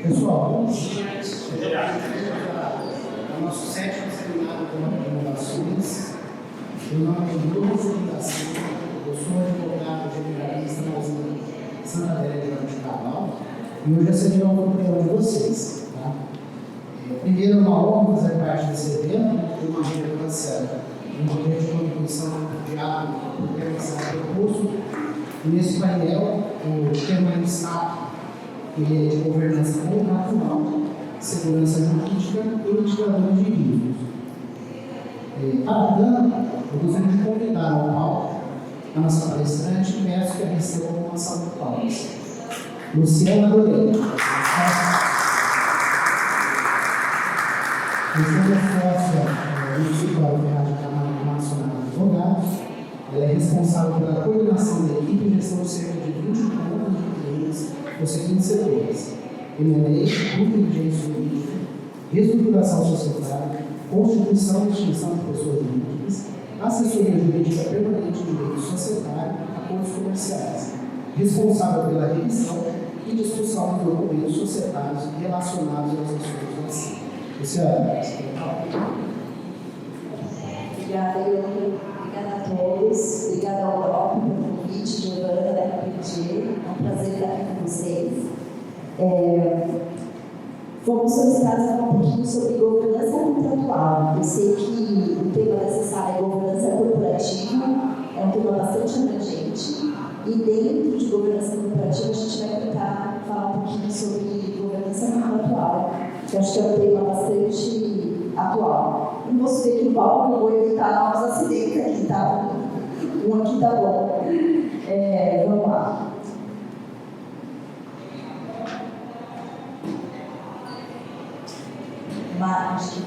Pessoal, bom dia. É o nosso 7º seminário de inovações. Meu nome é Bruno Fundação, eu sou advogado generalista na Santa Adélia de Cabral e hoje serei o anfitrião de vocês. Tá? Primeiro, é uma honra fazer parte desse evento, de uma relevância no poder de contribuição do diálogo do tema que será proposto. E nesse painel, o tema em destaque é de governança contratual, segurança jurídica e mitigadores de riscos. Para tanto, eu gostaria de convidar ao palco a nossa palestrante e peço que a receba com uma salva de palmas. Luciana Dorelli. Luciana é sócia do Escritório da Câmara Nacional de Advogados. Ela é responsável pela coordenação da equipe e gestão de cerca de 20 pontos de clientes nos seguintes setores: M&A, inteligência jurídica, reestruturação societária, constituição e extinção de pessoas jurídicas, assessoria jurídica permanente de direito societário, acordos comerciais, responsável pela revisão e discussão de documentos societários relacionados aos assuntos da CIE. Luciana, obrigada, Yuri. Obrigada a todos. Obrigada ao Europa pelo convite, Giovana, da RPG. É um prazer estar aqui com vocês. Fomos solicitados a falar um pouquinho sobre governança contratual. Eu sei que o tema necessário é governança corporativa, é um tema bastante abrangente. E dentro de governança corporativa, a gente vai tentar falar um pouquinho sobre governança contratual, que acho que é um tema bastante atual. Não vou subir aqui no palco, eu vou evitar novos acidentes aqui, tá? Um aqui tá bom. Vamos lá. Mas,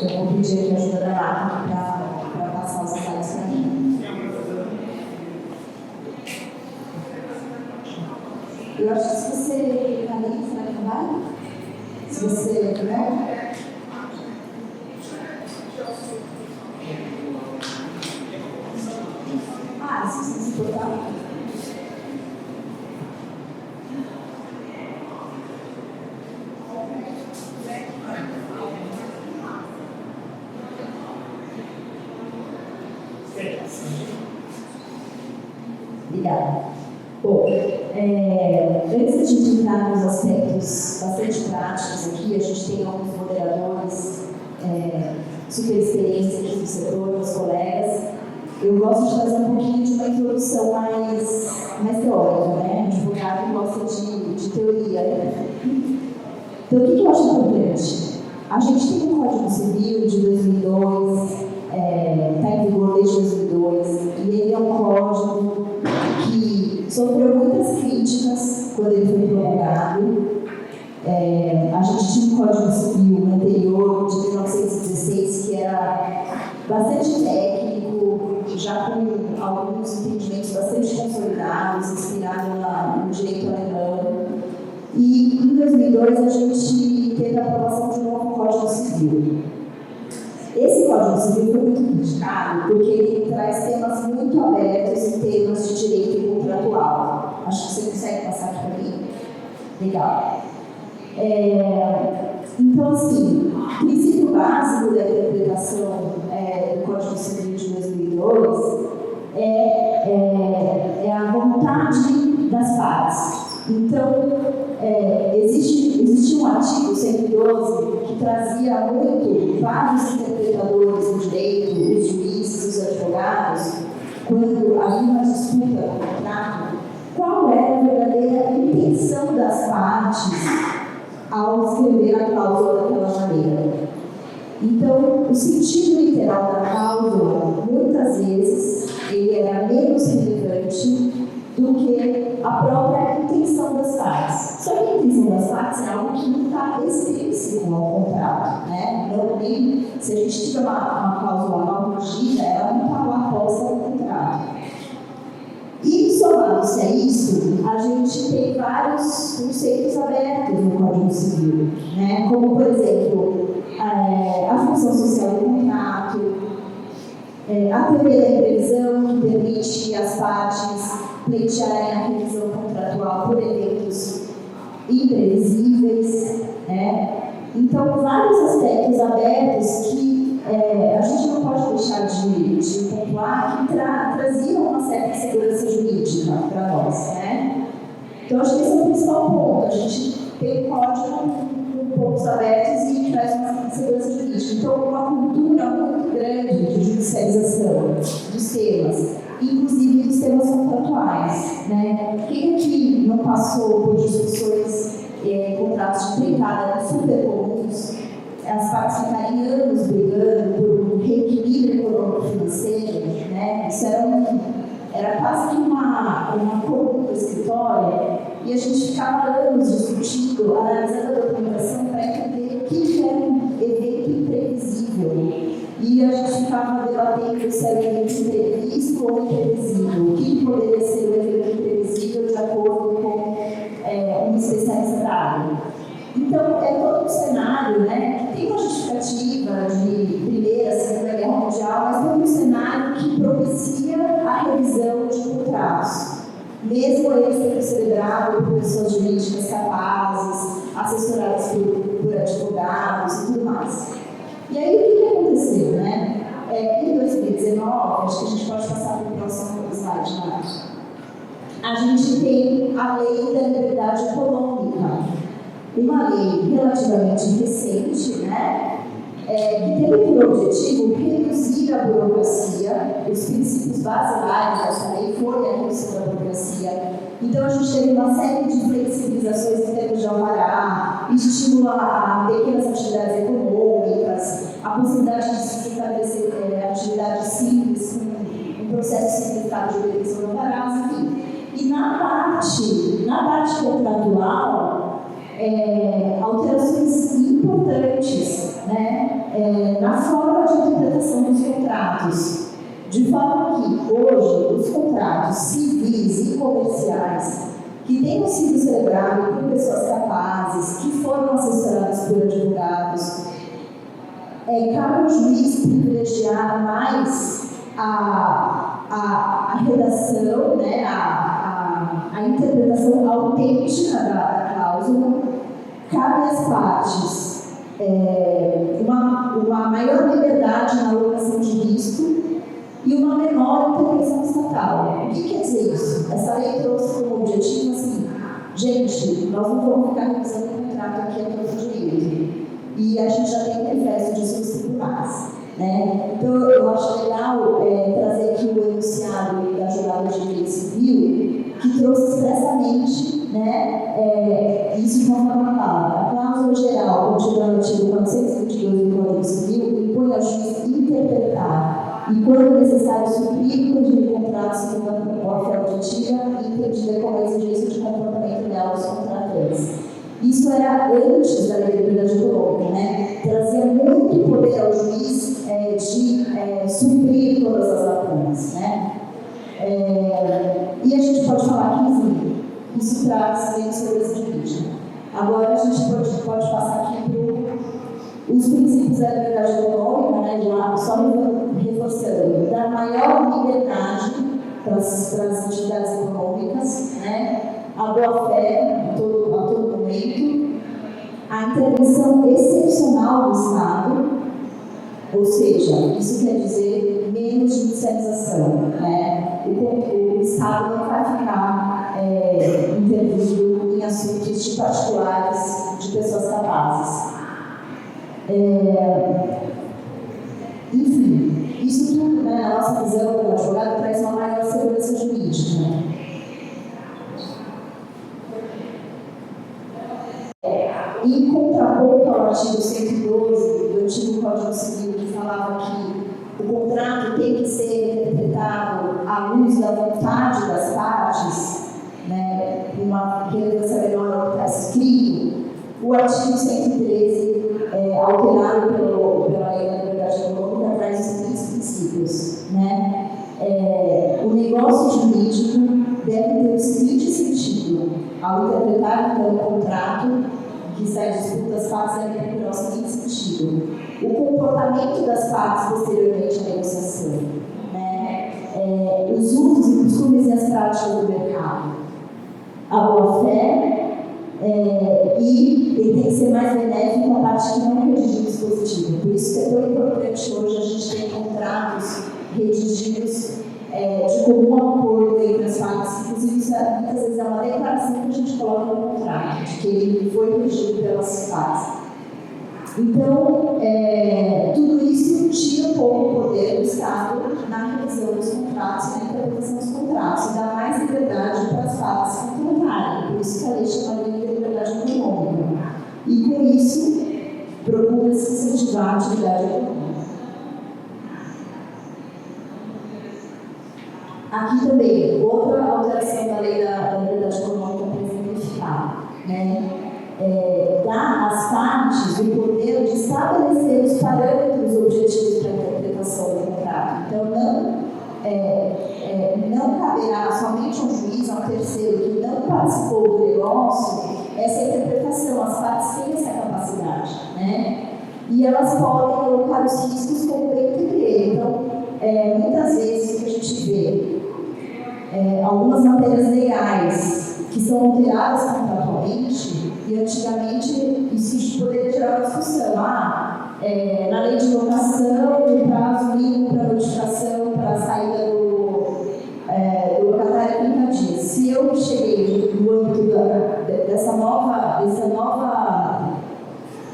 eu vou pedir aqui a ajuda da Marta para passar os slides para mim. Eu acho que se você clicar ali, será que não vai? Se você tiver. Se você se importar. Obrigada. Bom, antes de entrar nos aspectos bastante práticos aqui, a gente tem alguns moderadores super experientes aqui no setor, meus colegas. Eu gosto de fazer um pouquinho de uma introdução mais teórica, né? O advogado gosta de teoria. Então, o que eu acho importante? A gente tem um Código Civil de 2002, está em vigor desde 2002, e ele é um código que sofreu muitas críticas quando ele foi promulgado. A gente tinha um Código Civil anterior, de 1916, que era bastante técnico, já com alguns entendimentos bastante consolidados, inspirado no direito alemão. E em 2002 a gente teve a aprovação de um novo Código Civil. Esse Código Civil foi muito criticado porque ele traz temas muito abertos em termos de direito contratual. Acho que você consegue passar aqui para mim? Legal. Então, assim, o princípio básico da interpretação do Código Civil de 2002 é a vontade das partes. Então, existe um artigo 112 que trazia muito vários interpretadores do direito, os juízes, os advogados, quando havia uma disputa no contrato, qual era a verdadeira intenção das partes ao escrever a cláusula daquela maneira. Então, o sentido literal da cláusula, muitas vezes, ele era menos relevante base é algo que não está explícito ao contrato, né? Não tem, se a gente tiver uma cláusula mal corrigida, ela não está lá posta no contrato. E, somado-se a isso, a gente tem vários conceitos abertos no Código Civil, né? Como, por exemplo, a função social do contrato, a teoria da imprevisão, que permite as partes pleitearem a revisão contratual por eventos imprevisíveis, né? Então, vários aspectos abertos que a gente não pode deixar de pontuar, que traziam uma certa segurança jurídica para nós, né? Então, acho que esse é o principal ponto. A gente tem um código com pontos abertos e traz uma segurança jurídica. Então, uma cultura muito grande de judicialização dos temas, inclusive dos temas contratuais, né? Quem aqui não passou por discussões, contratos de empreitada super comuns, as partes ficarem anos brigando por um reequilíbrio econômico-financeiro, né? Isso era quase que uma coluna do escritório, e a gente ficava anos discutindo, analisando a documentação para entender o que era um evento imprevisível. E a gente ficava debatendo se era um evento imprevisto ou imprevisível, o que poderia ser um evento imprevisível de acordo com um especialista da área. Então, é todo um cenário, né, que tem uma justificativa de Primeira, Segunda Guerra Mundial, mas todo um cenário que propicia a revisão de contratos, mesmo eles sendo celebrados por pessoas jurídicas capazes, assessoradas por advogados e tudo mais. E aí, o que aconteceu, né? Em 2019, acho que a gente pode passar para o próximo slide, né? A gente tem a Lei da Liberdade Econômica, uma lei relativamente recente, né, que teve por objetivo reduzir a burocracia. Os princípios basilares dessa lei foram a redução da burocracia. Então, a gente teve uma série de flexibilizações em termos de alvará, estímulo a pequenas atividades econômicas, a possibilidade de se estabelecer atividades simples, com um processo simplificado de obtenção de alvarás, enfim. E na parte contratual, alterações importantes, né, na forma de interpretação dos contratos, de forma que hoje os contratos civis e comerciais que tenham sido celebrados por pessoas capazes, que foram assessorados por advogados, cabe ao juiz privilegiar mais a redação, né, a interpretação autêntica da cláusula. Cabe às partes uma maior liberdade na alocação de risco e uma menor intervenção estatal. O que quer dizer isso? Essa lei trouxe como objetivo assim: gente, nós não vamos ficar revisando o contrato aqui a todo direito. E a gente já tem reflexo disso nos tribunais, né? Então, eu acho legal trazer aqui o enunciado da Jornada de Direito Civil, que trouxe expressamente, né, isso de uma forma clara. A cláusula geral, contida no artigo 422 do Código Civil, impõe ao juiz interpretar e, quando necessário, suprir o pedido de contrato segundo a fé objetiva e entendida como a exigência de comportamento leal dos contratantes. Isso era antes da Lei da Liberdade Econômica, né? Trazia muito poder ao juiz de suprir todas as lacunas, né? E a gente pode falar que, enfim, isso traz menos segurança jurídica. Agora a gente pode passar aqui para os princípios da liberdade econômica, né? Já só reforçando, dar maior liberdade para as entidades econômicas, né? A boa-fé a todo momento, a intervenção excepcional do Estado, ou seja, isso quer dizer menos judicialização, né? O Estado não vai ficar intervindo em assuntos de particulares de pessoas capazes. Enfim, isso tudo, né, na nossa visão do advogado, traz uma maior segurança jurídica. Em contraponto ao artigo 112 do antigo Código Civil, que falava que o contrato tem que ser interpretado à luz da vontade das partes, né, uma relevância menor ao que está escrito, o artigo 113, alterado pela Lei da Liberdade Econômica, traz os seguintes princípios, né? O negócio jurídico deve ter o seguinte sentido: ao interpretar então o contrato que está em disputa, as partes devem procurar o seguinte sentido: o comportamento das partes posteriormente à negociação, né? Os usos e costumes e as práticas do mercado, a boa-fé, e ele tem que ser mais benéfico a parte que não redigir o dispositivo. Por isso que é tão importante hoje a gente ter contratos redigidos de comum acordo entre as partes. Inclusive, isso muitas vezes é uma declaração que a gente coloca no contrato, de que ele foi redigido pelas partes. Então, tudo isso tira um pouco o poder do Estado na revisão dos contratos e na interpretação dos contratos, e dá mais liberdade para as partes contratarem. Por isso que a lei chama de liberdade econômica. E com isso, procura-se incentivar a atividade econômica. Aqui também, outra alteração da lei da liberdade econômica para exemplificar, né? Dá às partes o poder de estabelecer os parâmetros objetivos para a interpretação do contrato. Então, não caberá somente a um juiz, a um terceiro que não participou do negócio, essa interpretação. As partes têm essa capacidade, né? E elas podem colocar os riscos como bem entender. Então, muitas vezes o que a gente vê, algumas matérias legais que são alteradas contratualmente, e antigamente isso poderia gerar uma discussão. Na lei de locação, o prazo mínimo para notificação para a saída do locatário é 30 dias. Se eu cheguei no âmbito dessa nova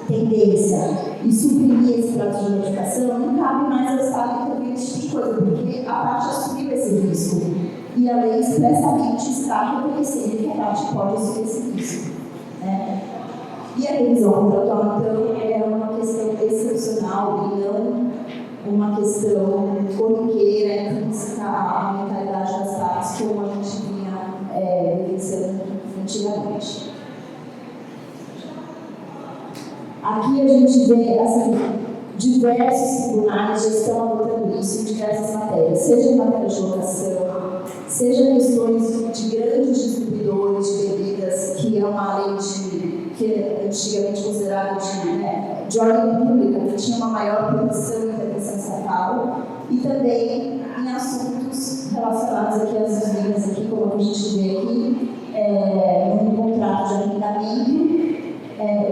tendência e suprimir esse prazo de notificação, não cabe mais ao Estado intervir nesse tipo de coisa, porque a parte assumiu esse risco. E a lei expressamente está reconhecendo que a parte pode assumir esse risco, né? E a revisão contratual, então, é uma questão excepcional e não uma questão corriqueira, intrínseca à mentalidade das partes, como a gente vinha vivenciando antigamente. Aqui a gente vê, assim, diversos tribunais já estão adotando isso em diversas matérias, seja em matéria de locação, seja questões de grandes distribuidores de bebidas, que é uma lei que é antigamente considerada de ordem pública, que tinha uma maior proteção e intervenção estatal, e também em assuntos relacionados aqui às usinas, aqui, como a gente vê aqui, num contrato de arrendamento.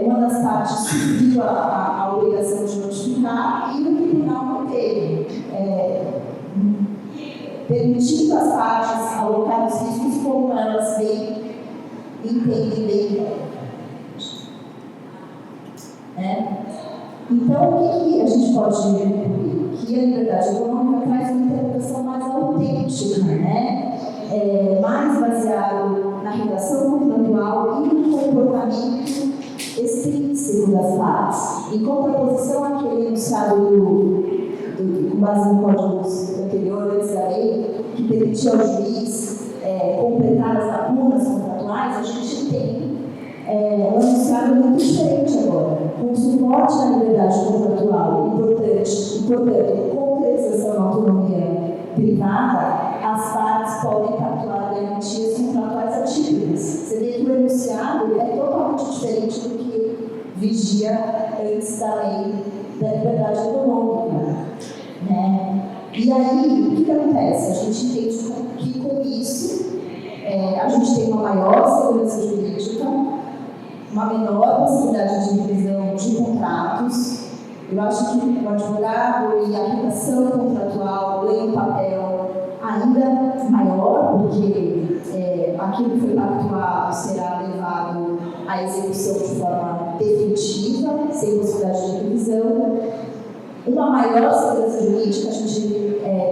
Uma das partes subiu a obrigação de notificar e o tribunal manteve, permitindo às partes alocar os riscos como elas bem entendem bem. Então, o que a gente pode concluir? Que a liberdade econômica traz uma interpretação mais autêntica, né? Mais baseado na redação contratual e no comportamento extrínseco das partes, em contraposição àquele enunciado com base em códigos anteriores da lei, que permitia ao juiz completar as lacunas contratuais. A gente tem um enunciado muito diferente agora, com suporte à liberdade contratual, importante, e, portanto, concretização da autonomia privada, as partes podem capturar garantias contratuais atípicas. Você vê que o enunciado é totalmente diferente do que vigia antes da lei da liberdade econômica, né? E aí, o que acontece? A gente entende que com isso a gente tem uma maior segurança jurídica, uma menor possibilidade de revisão de contratos. Eu acho que o advogado e a redação contratual ganham um papel ainda maior, porque aquilo que foi pactuado será levado à execução de forma definitiva, sem possibilidade de revisão. Uma maior segurança jurídica, a gente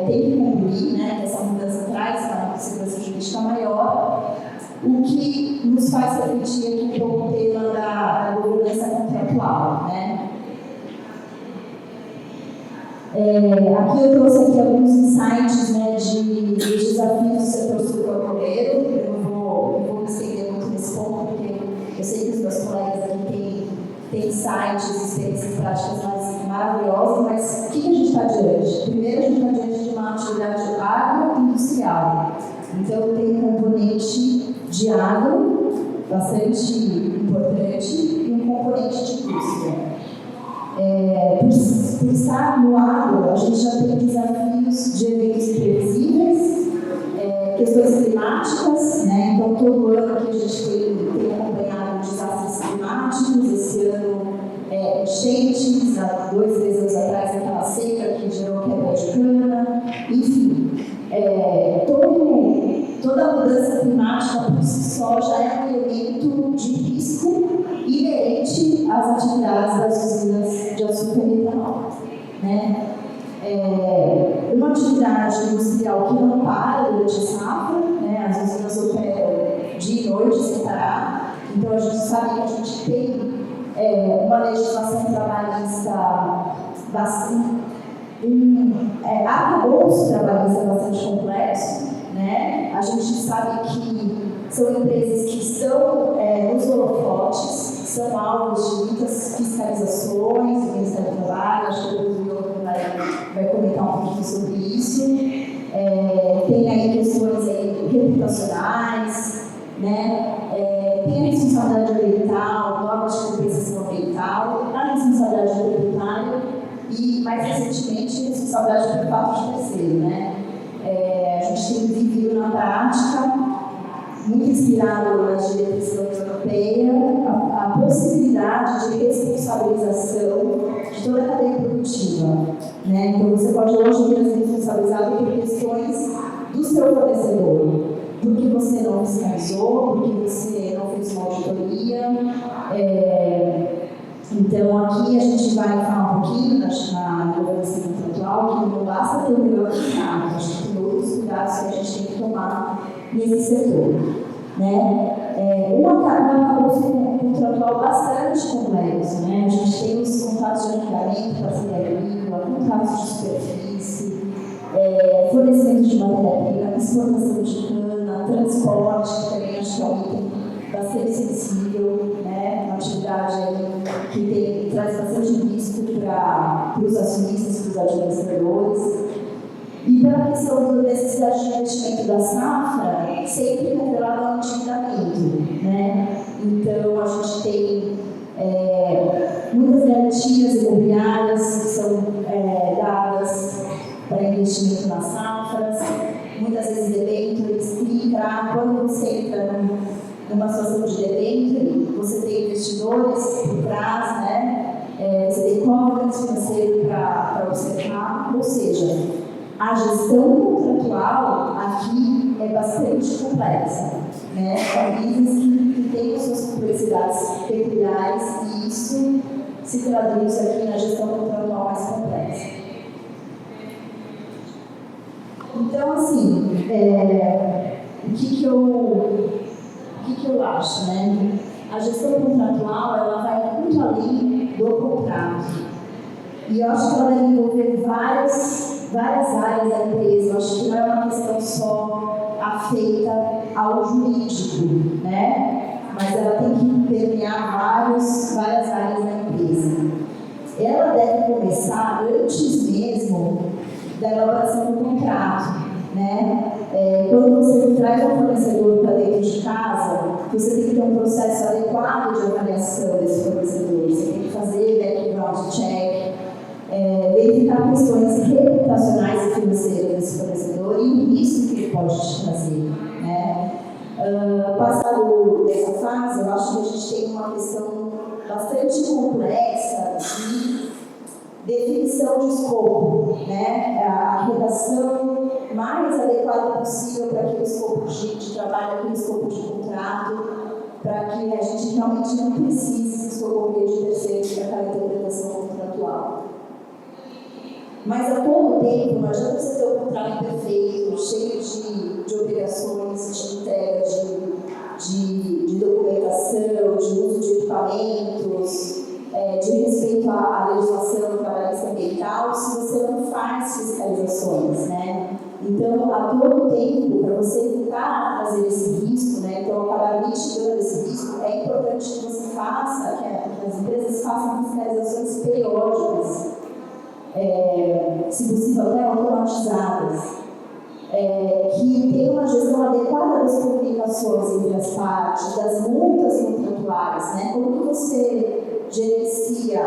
tem que concluir, né, que essa mudança traz uma segurança jurídica maior, o que nos faz refletir aqui um pouco o tema da governança contratual, né? Aqui eu trouxe aqui alguns insights, né, de desafios do setor sucroalcooleiro. Eu não vou me estender muito nesse ponto, porque eu sei que os meus colegas aqui têm tem sites, experiências práticas maravilhosas, mas o que a gente está diante? Primeiro, a gente está diante de uma atividade agroindustrial. Então, tem um componente de agro, bastante importante, e um componente de indústria. Por estar no agro, a gente já tem desafios de eventos imprevisíveis, questões climáticas, né? Então, todo ano aqui a gente tem acompanhado desastres climáticos. Esse ano, enchentes, há 2, 3 anos atrás, aquela seca que gerou quebra de cana, enfim. Toda a mudança climática por si só já é um elemento de risco inerente às atividades das usinas de açúcar e etanol, né? Uma atividade industrial que não para durante a safra, né? As usinas operam dia e noite sem parar, então a gente sabe que a gente tem uma legislação trabalhista bastante, arcabouço trabalhista bastante complexo, né? A gente sabe que são empresas que estão nos holofotes, são alvos de muitas fiscalizações, o Ministério do Trabalho, acho que o Diogo vai comentar um pouquinho sobre isso. Tem aí questões reputacionais, né? Tem a responsabilidade ambiental, normas de compensação ambiental, a responsabilidade tributária e, mais recentemente, a responsabilidade por fato de terceiro, né? A gente tem vivido na prática, muito inspirado nas diretrizes da União Europeia, a possibilidade de responsabilização de toda a cadeia produtiva, né? Então, você pode hoje ser responsabilizado por questões do seu fornecedor, porque você não fiscalizou, porque você não fez uma auditoria. Então, aqui a gente vai falar um pouquinho na governança contratual, que não basta ter o melhor contrato, acho que tem outros cuidados que a gente tem que tomar nesse setor, né? Um arcabouço contratual bastante complexo, né? A gente tem os contratos de arrendamento, parceria agrícola, contratos de superfície, fornecimento de matéria-prima, exportação de cana, transporte, que também acho que é um item bastante sensível, né? Uma atividade aí que traz bastante risco para os acionistas, para os administradores. E pela questão da necessidade de investimento da safra, sempre atrelado ao endividamento, né? Então, a gente tem muitas garantias imobiliárias que são dadas para investimento nas safras, muitas vezes debêntures, e quando você entra numa situação de debênture, você tem investidores por trás, né? Você tem covenants financeiros para observar, ou seja, a gestão contratual aqui é bastante complexa, né? São business que têm suas complexidades peculiares e isso se traduz aqui na gestão contratual mais complexa. Então, assim, o que eu acho, né? A gestão contratual, ela vai muito além do contrato. E eu acho que ela deve envolver várias áreas da empresa. Eu acho que não é uma questão só afeita ao jurídico, né? Mas ela tem que permear várias áreas da empresa. Ela deve começar antes mesmo da elaboração do contrato, né? Quando você traz um fornecedor para dentro de casa, você tem que ter um processo adequado de avaliação desse fornecedor. Você tem que fazer background check, verificar questões reputacionais e financeiras desse fornecedor e o risco que ele pode te trazer, né? Passado dessa fase, eu acho que a gente tem uma questão bastante complexa de definição de escopo, né? A redação mais adequada possível para aquele escopo de trabalho, aquele escopo de contrato, para que a gente realmente não precise se socorrer de terceiros para aquela interpretação contratual. Mas a todo tempo, não adianta você ter um contrato perfeito, cheio de obrigações, de entrega, de documentação, de uso de equipamentos, de respeito à legislação trabalhista ambiental, se você não faz fiscalizações, né? Então, a todo tempo, para você evitar trazer esse risco, né? Então, acabar mitigando esse risco, é importante que você faça, que as empresas façam façam fiscalizações periódicas, se possível até automatizadas, que tenham uma gestão adequada das comunicações entre as partes, das multas contratuais, né? Como que você gerencia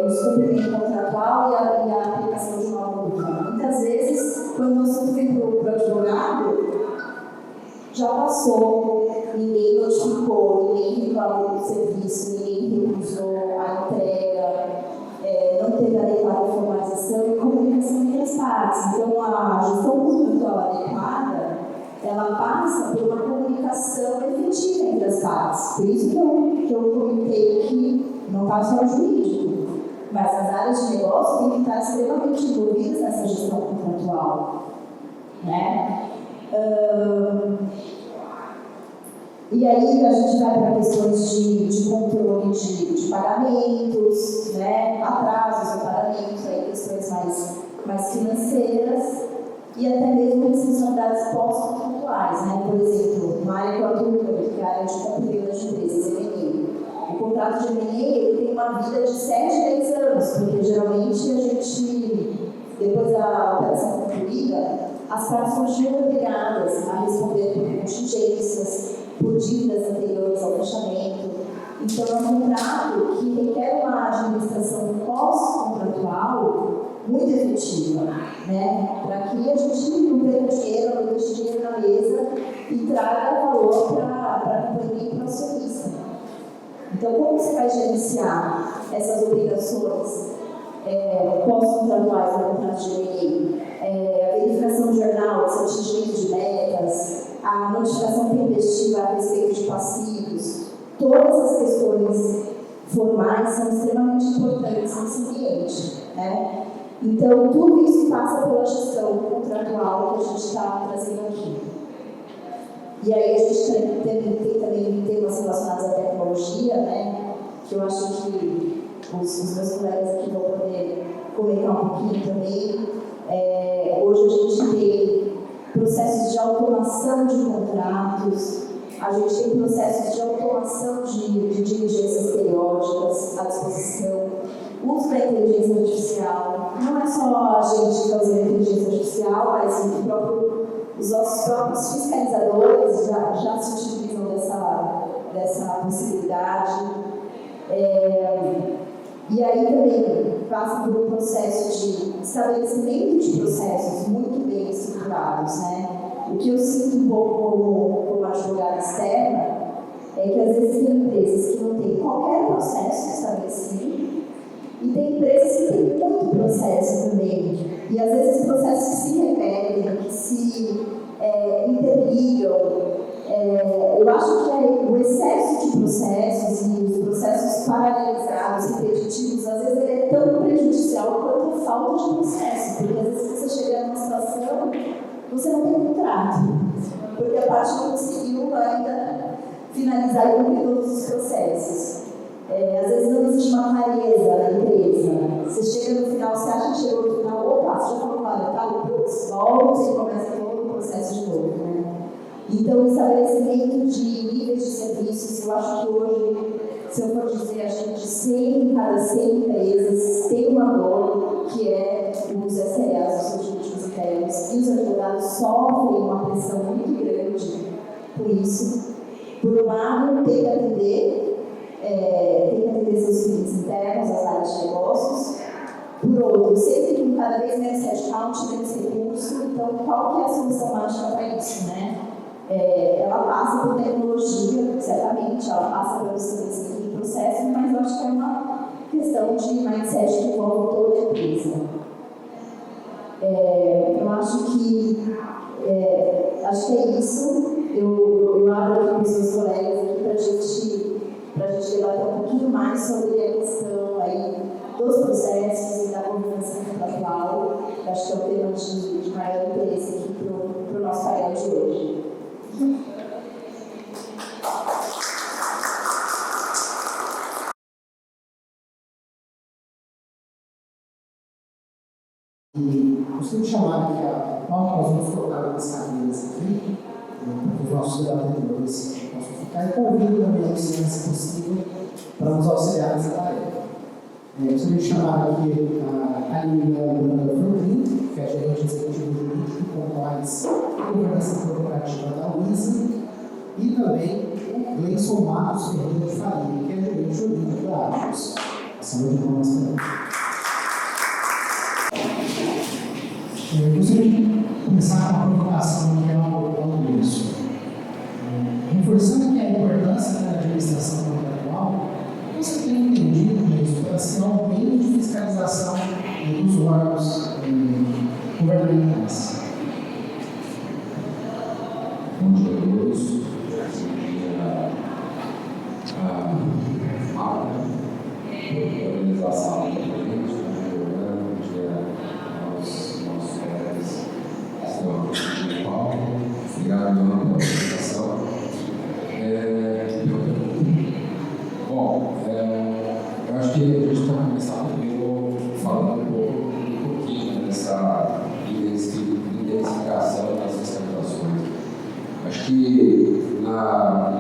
o descumprimento contratual e a aplicação de uma multa? Muitas vezes, quando o assunto vem para o advogado, já passou, ninguém notificou, ninguém reclamou do serviço, ninguém recusou a entrega, não teve adequada formalização e comunicação entre as partes. Então, a gestão contratual adequada, ela passa por uma comunicação efetiva entre as partes. Por isso que eu comentei que não está só o jurídico, mas as áreas de negócio têm que estar extremamente envolvidas nessa gestão contratual, né? E aí a gente vai para questões de controle de pagamentos, né? Atrasos no pagamento, aí questões mais financeiras e até mesmo responsabilidades pós-contratuais, né? Por exemplo, na área que eu atuo muito, que é a área de compra e venda de empresas, M&A. O contrato de M&A ele tem uma vida de 7 a 10 anos, porque geralmente a gente, depois da operação concluída, as partes continuam obrigadas a responder por contingências, por dívidas anteriores ao fechamento. Então, é um contrato que requer uma administração pós-contratual muito efetiva, né? Para que a gente não perca dinheiro, não deixe dinheiro na mesa e traga valor para a companhia e para o acionista. Então, como você vai gerenciar essas obrigações pós-contratuais no contrato de M&A? A verificação de earnouts, atingimento de metas, a notificação tempestiva a respeito de passivos, todas essas questões formais são extremamente importantes nesse ambiente, né? Então, tudo isso passa pela gestão contratual que a gente está trazendo aqui. E aí a gente tem também temas relacionados à tecnologia, né? Que eu acho que os meus colegas aqui vão poder comentar um pouquinho também. Hoje a gente tem processos de automação de contratos, a gente tem processos de automação de diligências periódicas à disposição, uso da inteligência artificial. Não é só a gente que usa a inteligência artificial, mas os nossos próprios fiscalizadores já se utilizam dessa possibilidade. E aí também passa por um processo de estabelecimento de processos muito bem estruturados, né? O que eu sinto um pouco como advogada externa é que às vezes tem empresas que não têm qualquer processo estabelecido e tem empresas que têm muito processo também. E às vezes processos que se repetem, que se interligam. Eu acho que o excesso de processos e os processos paralelizados, repetitivos, às vezes ele é tão prejudicial quanto a falta de processo, porque às vezes você chega numa situação, você não tem contrato, porque a parte não conseguiu ainda finalizar e cumprir todos os processos. Às vezes não existe uma clareza na empresa. Você chega no final, você acha que chegou no final, opa, você já falou, olha, tá, volta e começa todo o processo de novo, né? Então, o estabelecimento de níveis de serviços, eu acho que hoje, se eu for dizer, a gente 100 em cada 100 empresas tem uma dor, que é os SLAs, os seus últimos internos, e os advogados sofrem uma pressão muito grande por isso. Por um lado, tem que atender seus clientes internos, as áreas de negócios. Por outro, sempre com cada vez menos headcount, menos recurso. Então, qual que é a solução mágica para isso, né? Ela passa por tecnologia, certamente, ela passa pelo estabelecimento de processo, mas eu acho que é uma questão de mindset que envolve toda a empresa. Eu acho que é isso. Eu abro aqui para os meus colegas aqui para a gente debater um pouquinho mais sobre a questão aí dos processos e da governança contratual. Acho que é o tema de maior interesse aqui para o nosso painel de hoje. E costumo chamar aqui nós vamos colocar algumas cadeiras aqui, para que os nossos debatedores possam ficar, e convido também, se possível, para nos auxiliar nessa tarefa. Gostaria de chamar aqui a Lívia Branda Frutin, que é a gerente executivo jurídico, compliance e governança corporativa da Luiza, e também o Gleison Matos Ferreira de Faria, que é gerente jurídico da Atos. Salve de palmas também. Eu gostaria de começar com uma provocação que é ao começo. Reforçando que a importância da administração contratual, você tem entendido mesmo para ser um meio de fiscalização dos órgãos governamentais. Bom dia a todos. A organização do projeto, os nossos colegas estão aqui de Paulo. Obrigado pela apresentação. Bom, eu acho que a gente vai começar primeiro falando um pouquinho dessa identificação das fiscalizações. Acho que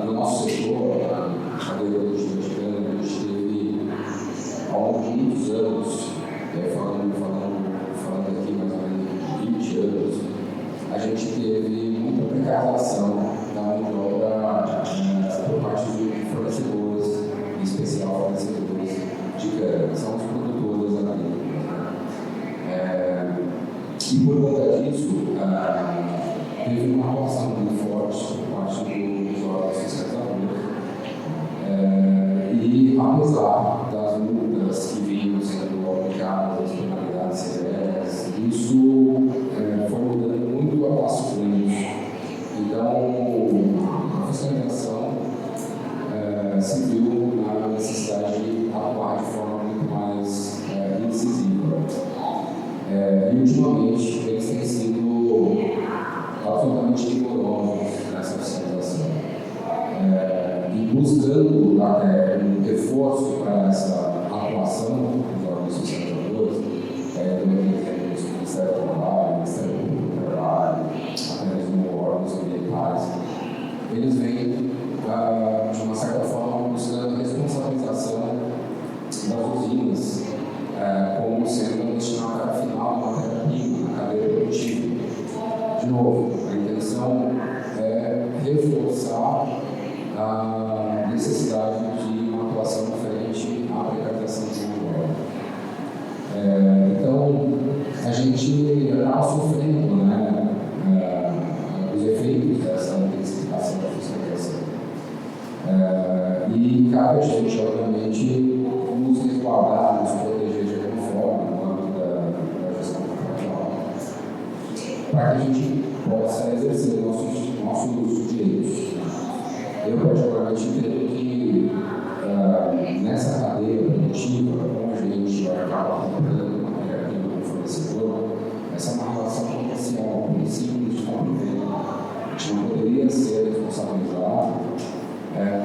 no nosso setor, na cadeia logística, a gente teve ao longo de muitos anos, falando aqui mais ou menos de 20 anos, a gente teve muita precarização da mão de obra por parte de fornecedores, em especial fornecedores de cana, que são os produtores agrícolas. E por conta disso, teve uma atuação muito forte por parte dos órgãos fiscalizadores. E apesar das multas que vinham sendo aplicadas, as penalidades severas, isso foi mudando muito a passos lentos. Então, a fiscalização se viu na necessidade de atuar de forma muito mais incisiva. E ultimamente eles têm sido absolutamente rigorosos nessa fiscalização. E buscando até um reforço para essa atuação dos órgãos fiscalizadores, do Ministério do Trabalho, Ministério Público do Trabalho, até mesmo órgãos ambientais, eles vêm, de uma certa forma, buscando a responsabilização das usinas como sendo a destinatária final da matéria-prima, na cadeia produtiva. De novo, a intenção é reforçar a necessidade de uma atuação diferente à precarização desenvolvida. Então, a gente acaba sofrendo os efeitos dessa intensificação da fiscalização. E cabe a gente, obviamente, nos resguardar, nos proteger de alguma forma no âmbito da gestão contratual, para que a gente possa exercer nossos direitos. Eu, particularmente, entendo que nessa cadeia produtiva, como a gente vai acabar comprando matéria-prima com o fornecedor, essa é uma relação comercial, bem simples de conviver. A gente não poderia ser responsabilizado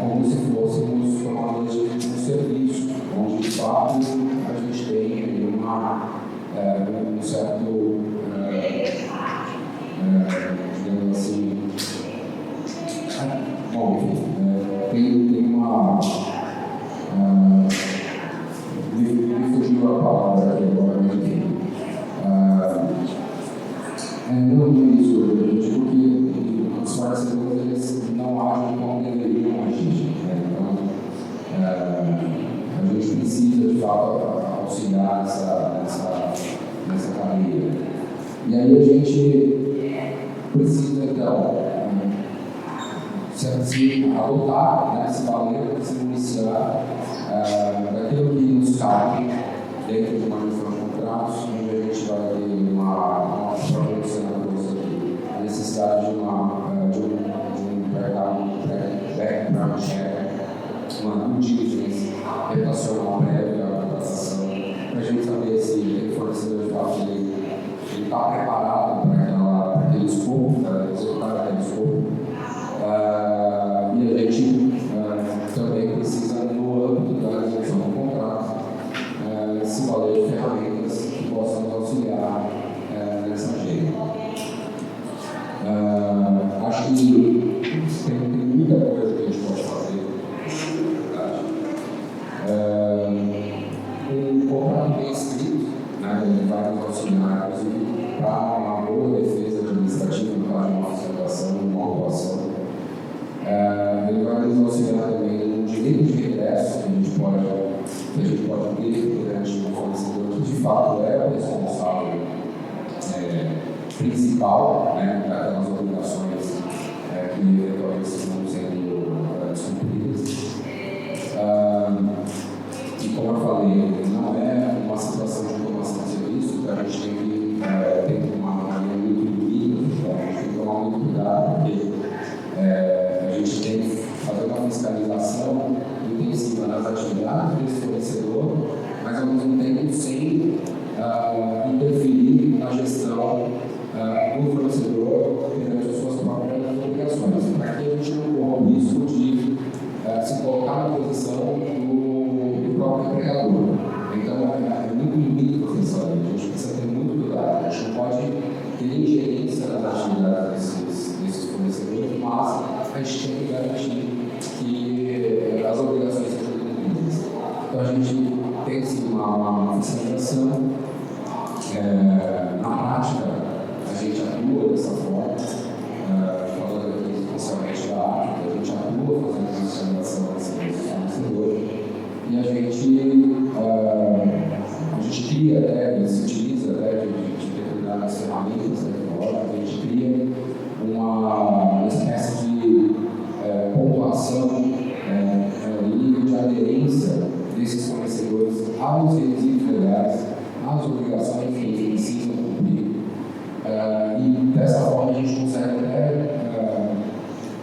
como se fôssemos tomadores de um serviço, onde, de fato, a gente tem um certo, digamos assim, bom, enfim, tem uma... me fugiu a palavra aqui agora, mas enfim. Não é isso, eu digo que os parceiros eles não agem como deveriam agir. Então, a gente precisa, de fato, auxiliar nessa cadeia. E aí a gente precisa, então, se adotar, se valer, se municiar daquilo que nos cabe dentro de uma gestão de contratos, onde a gente vai ter uma a necessidade de um background check, uma due diligence reputacional prévia à contratação, para a gente saber se o fornecedor de fato ele está preparado para aquele escopo, para executar aquele escopo. E a gente também precisa, no âmbito da execução do contrato, se valer de ferramentas que possam nos auxiliar nessa agenda. Acho que tem muita coisa que a gente pode fazer, na verdade. inclusive, para uma boa defesa administrativa no caso de uma fiscalização, uma autuação. Ele vai nos auxiliar também no direito de regresso que a gente pode ter perante o fornecedor, que de fato é o responsável principal, né, daquelas obrigações que eventualmente estão sendo descumpridas. E como eu falei, não é uma situação de tomação de serviço, então a gente tem que ter uma maneira muito limita, a gente tem que tomar muito cuidado, porque a gente tem que fazer uma fiscalização intensiva nas atividades desse fornecedor, mas ao mesmo tempo sem interferir na gestão do fornecedor perante as suas próprias obrigações, para que a gente não corra o risco de se colocar na posição do próprio empregador. Então, é muito limite professor, a gente precisa ter muito cuidado, a gente não pode ter ingerência nas atividades desses fornecedores, mas a gente tem que garantir que as obrigações sejam cumpridas. Então, a gente tem sim uma fiscalização. Na prática, a gente atua dessa forma, falando aqui especialmente da África, a gente atua fazendo a fiscalização desse fornecedor e a gente cria, e se utiliza de determinadas ferramentas tecnológicas, a gente cria uma espécie de pontuação e nível de aderência desses fornecedores aos requisitos legais, às obrigações que eles precisam cumprir. E dessa forma a gente consegue até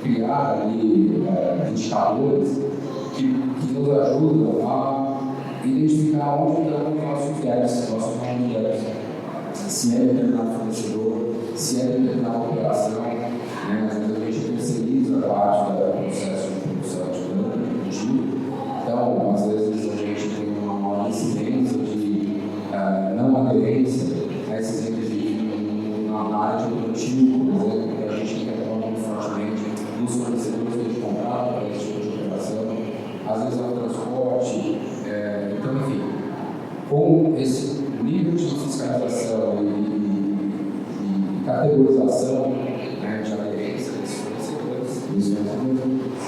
criar ali indicadores que nos ajudam a identificar onde estão os nossos gaps, se é determinado fornecedor, se é determinada operação, né? Às vezes a gente terceiriza a parte do processo de produção de produtivo, então às vezes a gente tem uma maior incidência de não aderência a esses requisitos na área de produtivo, por exemplo, que a gente tem que atuar muito fortemente nos fornecedores que a gente contrata para esse tipo de operação, às vezes é o transporte, então enfim, com esse nível de fiscalização e categorização, né, de aderência desses fornecedores,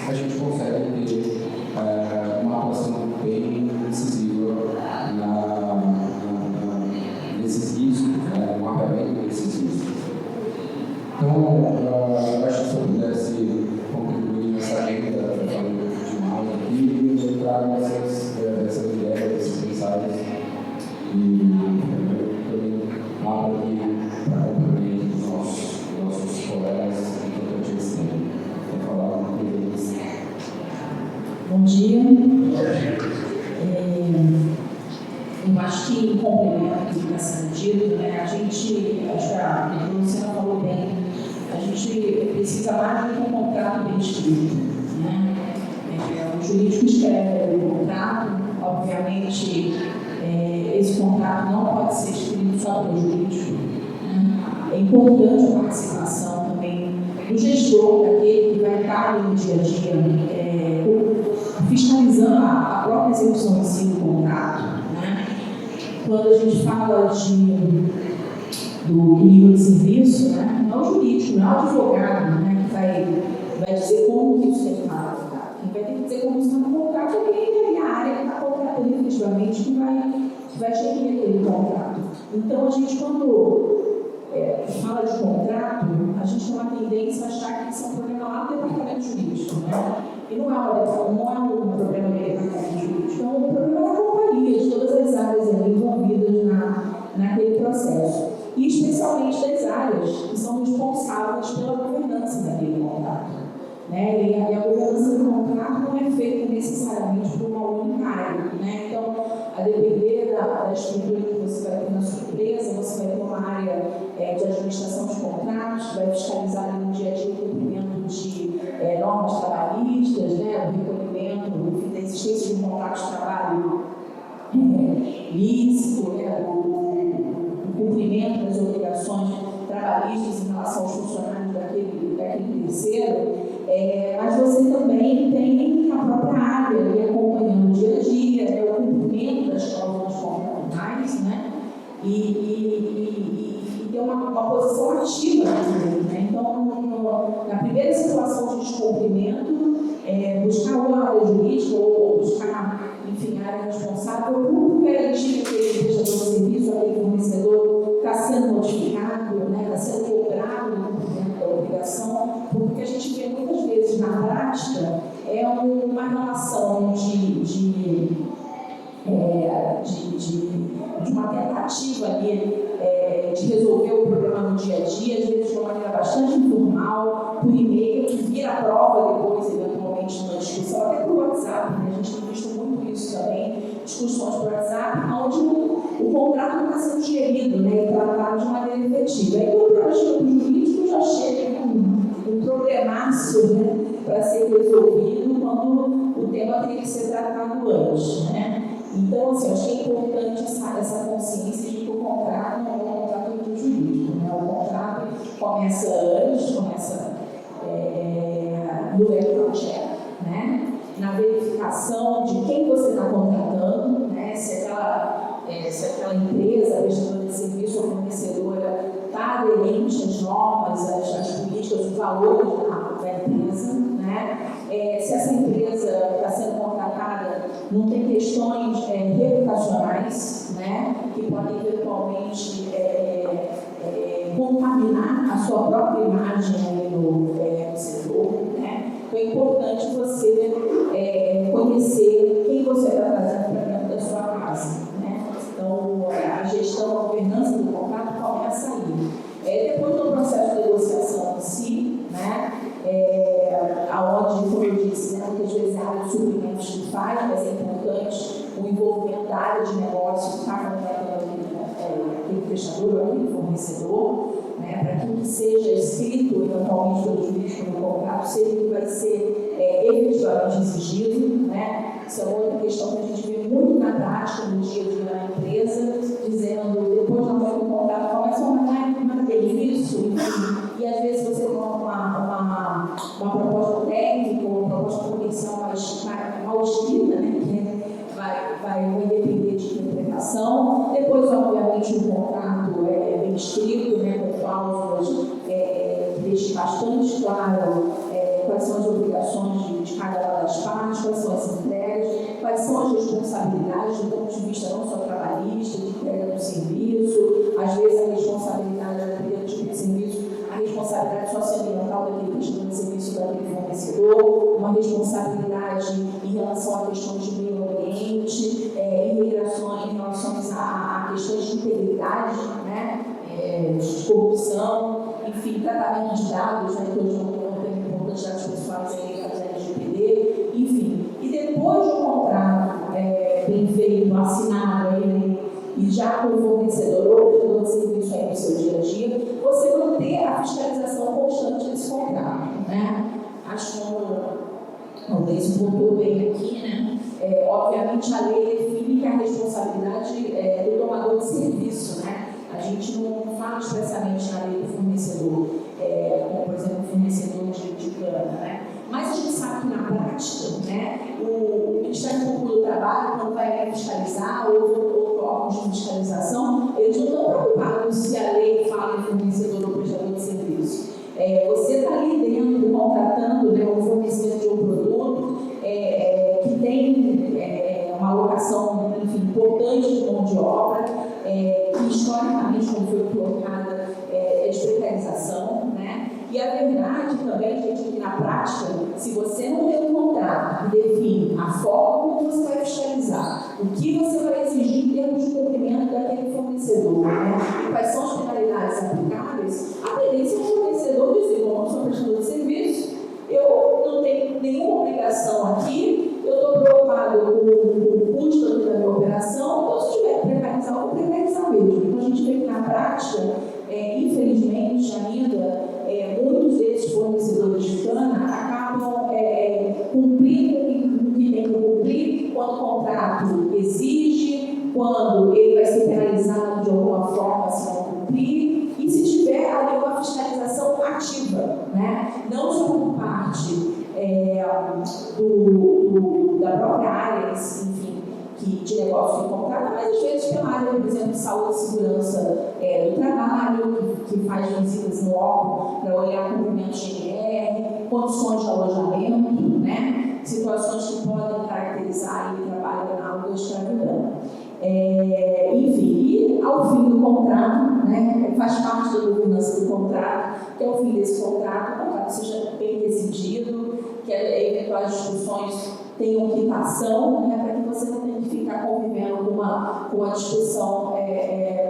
a gente consegue ter uma atuação bem decisiva nesses riscos, né, no mapeamento desses riscos. Então, eu acho que se eu pudesse contribuir nessa agenda, falando demais aqui, eu trago essas ideias, esses mensagens e também abro aqui para acompanhar os nossos colegas enquanto eles têm. Quer falar alguma coisa? Bom dia. Eu acho que em complemento ao que está sendo dito, né, acho que a Luciana falou bem, a gente precisa mais do que um contrato bem escrito, né? O jurídico escreve o contrato, obviamente esse contrato não pode ser escrito só pelo jurídico, né? É importante a participação também do gestor, daquele que vai estar ali no dia a dia, fiscalizando a própria execução em si do contrato, né? Quando a gente fala do nível de serviço, né, não é o jurídico, não é o advogado, né, que vai dizer como isso tem que estar no contrato. Quem vai ter que dizer como isso está no contrato é quem é a área que está contratando efetivamente, que vai gerir aquele contrato. Então, a gente, quando fala de contrato, a gente tem uma tendência a achar que isso é um problema lá do departamento jurídico, né? E não é um problema do departamento jurídico, é um problema da companhia, de todas as áreas envolvidas naquele processo. E especialmente das áreas que são responsáveis pela governança daquele contrato, né? E a governança do contrato não é feita necessariamente por uma única área, né? Então, a depender da estrutura que você vai ter na sua empresa, você vai ter uma área de administração de contratos, vai fiscalizar no dia a dia o cumprimento de normas trabalhistas, né? O recolhimento, enfim, da existência de um contrato de trabalho lícito, né? O cumprimento das obrigações trabalhistas em relação aos funcionários daquele terceiro, mas você também tem a própria área ali acompanhando o dia a dia, o cumprimento das cláusulas contratuais, né? E uma posição ativa naquilo, né? Então, na primeira situação de descumprimento, buscar uma área jurídica ou buscar, enfim, a área responsável por garantir que aquele prestador de serviço, aquele fornecedor está sendo notificado, né? Está sendo cobrado no cumprimento da obrigação, porque a gente vê muitas vezes na prática uma relação de uma tentativa ali de resolver o problema no dia a dia, às vezes de uma maneira bastante informal, por e-mail, que vira prova depois, eventualmente, numa discussão, até por WhatsApp, né? A gente tem visto muito isso também, discussões por WhatsApp, onde o contrato não está sendo gerido, né, e tratado de maneira efetiva. Aí, quando eu acho que o jurídico já chega com um problemaço, né, para ser resolvido quando o tema tem que ser tratado antes, né? Então, assim, eu acho que é importante essa consciência de que o contrato não é um contrato jurídico, né? O contrato começa antes, começa no background check, né? Na verificação de quem você está contratando, né? Se aquela empresa, prestadora de serviço ou fornecedora está aderente às normas, às políticas, os valores da empresa, né? Se essa empresa está sendo contratada, não tem questões reputacionais, né? Que podem eventualmente contaminar a sua própria imagem no setor, né? Então é importante você conhecer quem você está trazendo para dentro da sua casa, né? Então a gestão, a governança do contrato começa aí. Depois do processo de negociação em si, né? Aonde, como eu disse, né, muitas vezes a área de suprimentos que faz, mas é importante o envolvimento da área de negócio que está contratando aquele prestador ou aquele fornecedor, né, para que o que seja escrito eventualmente pelo jurídico no contrato seja o que vai ser efetivamente exigido, né? Isso é outra questão que a gente vê muito na prática, no dia a dia na empresa, dizendo, depois da manhã do contrato, começa a mandar benefício, enfim, e às vezes você tem uma proposta técnica ou uma proposta comercial mal escrita, né, que vai depender de interpretação. Depois, obviamente, o contrato é bem escrito, né, com cláusulas que deixam bastante claro quais são as obrigações de cada uma das partes, quais são as entregas, quais são as responsabilidades do ponto de vista não só trabalhista, de entrega do serviço, às vezes a responsabilidade do tipo de serviço, a responsabilidade socioambiental daquele prestador de serviço daquele fornecedor, uma responsabilidade em relação a questões de meio ambiente, em relações a questões de integridade, né, de corrupção, enfim, tratamento de dados, né, que hoje não tem importante dados pessoais ligados à LGPD, enfim. E depois do contrato bem feito, assinado aí, e já com o fornecedor ou prestador de serviço aí no seu dia a dia, você manter a fiscalização constante desse contrato, né? Acho que o Deise pontuou bem aqui, né? Obviamente a lei define que a responsabilidade é do tomador de serviço, né? A gente não fala expressamente na lei do fornecedor, como por exemplo o fornecedor de cana, né? Mas a gente sabe que na prática, né, o Ministério Público do Trabalho, quando vai fiscalizar ou órgãos de fiscalização, eles não estão preocupados se a lei fala em fornecedor ou prestador de serviço. Você está ali dentro, contratando, né, um fornecedor de um produto que tem uma alocação, enfim, importante de mão de obra, que historicamente, como foi colocada, é de precarização, né? E a verdade também, gente, que na prática, se você não tem um contrato que define a forma como você vai fiscalizar, o que você vai exigir em termos de cumprimento daquele fornecedor, né? E quais são as penalidades aplicáveis, a tendência é o fornecedor dizer, bom, eu sou prestador de serviço, eu não tenho nenhuma obrigação aqui, eu estou preocupado com o custo da minha operação, então se tiver que precarizar, eu vou precarizar mesmo. Então a gente vê que na prática, infelizmente ainda, muitos desses fornecedores de cana acabam cumprindo o que tem que cumprir quando o contrato exige, quando ele vai ser penalizado de alguma forma se não cumprir, e se tiver ali uma fiscalização ativa, né? Não só por parte da própria área, enfim, de negócio que contrata, mas às vezes pela área, por exemplo, de saúde e segurança do trabalho, que faz visitas no órgão para olhar cumprimentos de GR, condições de alojamento, né? Situações que podem caracterizar o trabalho análogo à escravidão. Enfim, e ao fim do contrato, né, faz parte da governança do contrato, que ao fim desse contrato, o contrato seja bem decidido, que eventuais discussões tenham quitação, né, para que você não tenha que ficar convivendo com uma discussão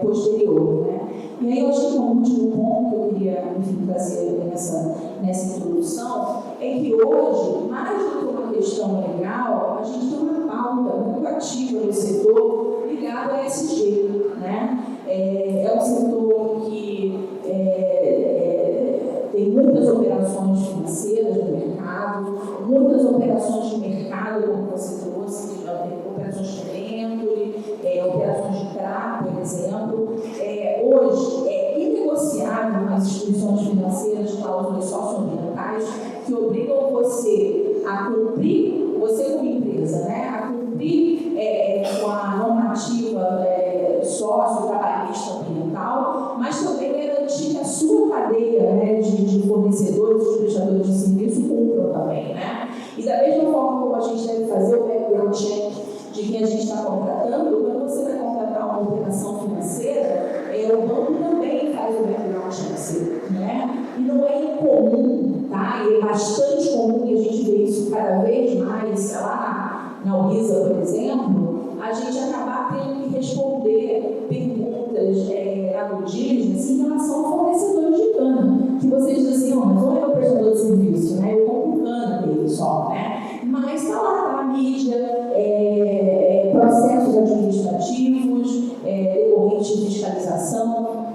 posterior. Né. E aí eu acho que um último ponto que eu queria, enfim, trazer nessa introdução é que hoje, mais do que uma questão legal, a gente tem uma pauta muito ativa no setor ligado a ESG. Né. É um setor que tem muitas operações financeiras no mercado, muitas operações de mercado, como você trouxe, operações de venture, operações de CRA, por exemplo. Hoje é inegociável nas instituições financeiras cláusulas socioambientais que obrigam você a cumprir, você como empresa, né, a cumprir com a normativa sócio-trabalhista ambiental, mas também garantir que a sua cadeia, né, de fornecedores, de prestadores de serviço cumpram também. Né? E da mesma forma como a gente deve fazer o background check de quem a gente está contratando, quando você vai contratar uma operação financeira, o banco também faz o background check. Né? E não é incomum, tá? E é bastante comum, e a gente vê isso cada vez mais, sei lá, na UISA, por exemplo, a gente acabar tendo que responder perguntas na diligence em relação a fornecedores de cana, que vocês dizem assim, mas não é o prestador de serviço, né? Eu compro cana dele só, né? Mas está lá, tá na mídia, processos administrativos, decorrentes de fiscalização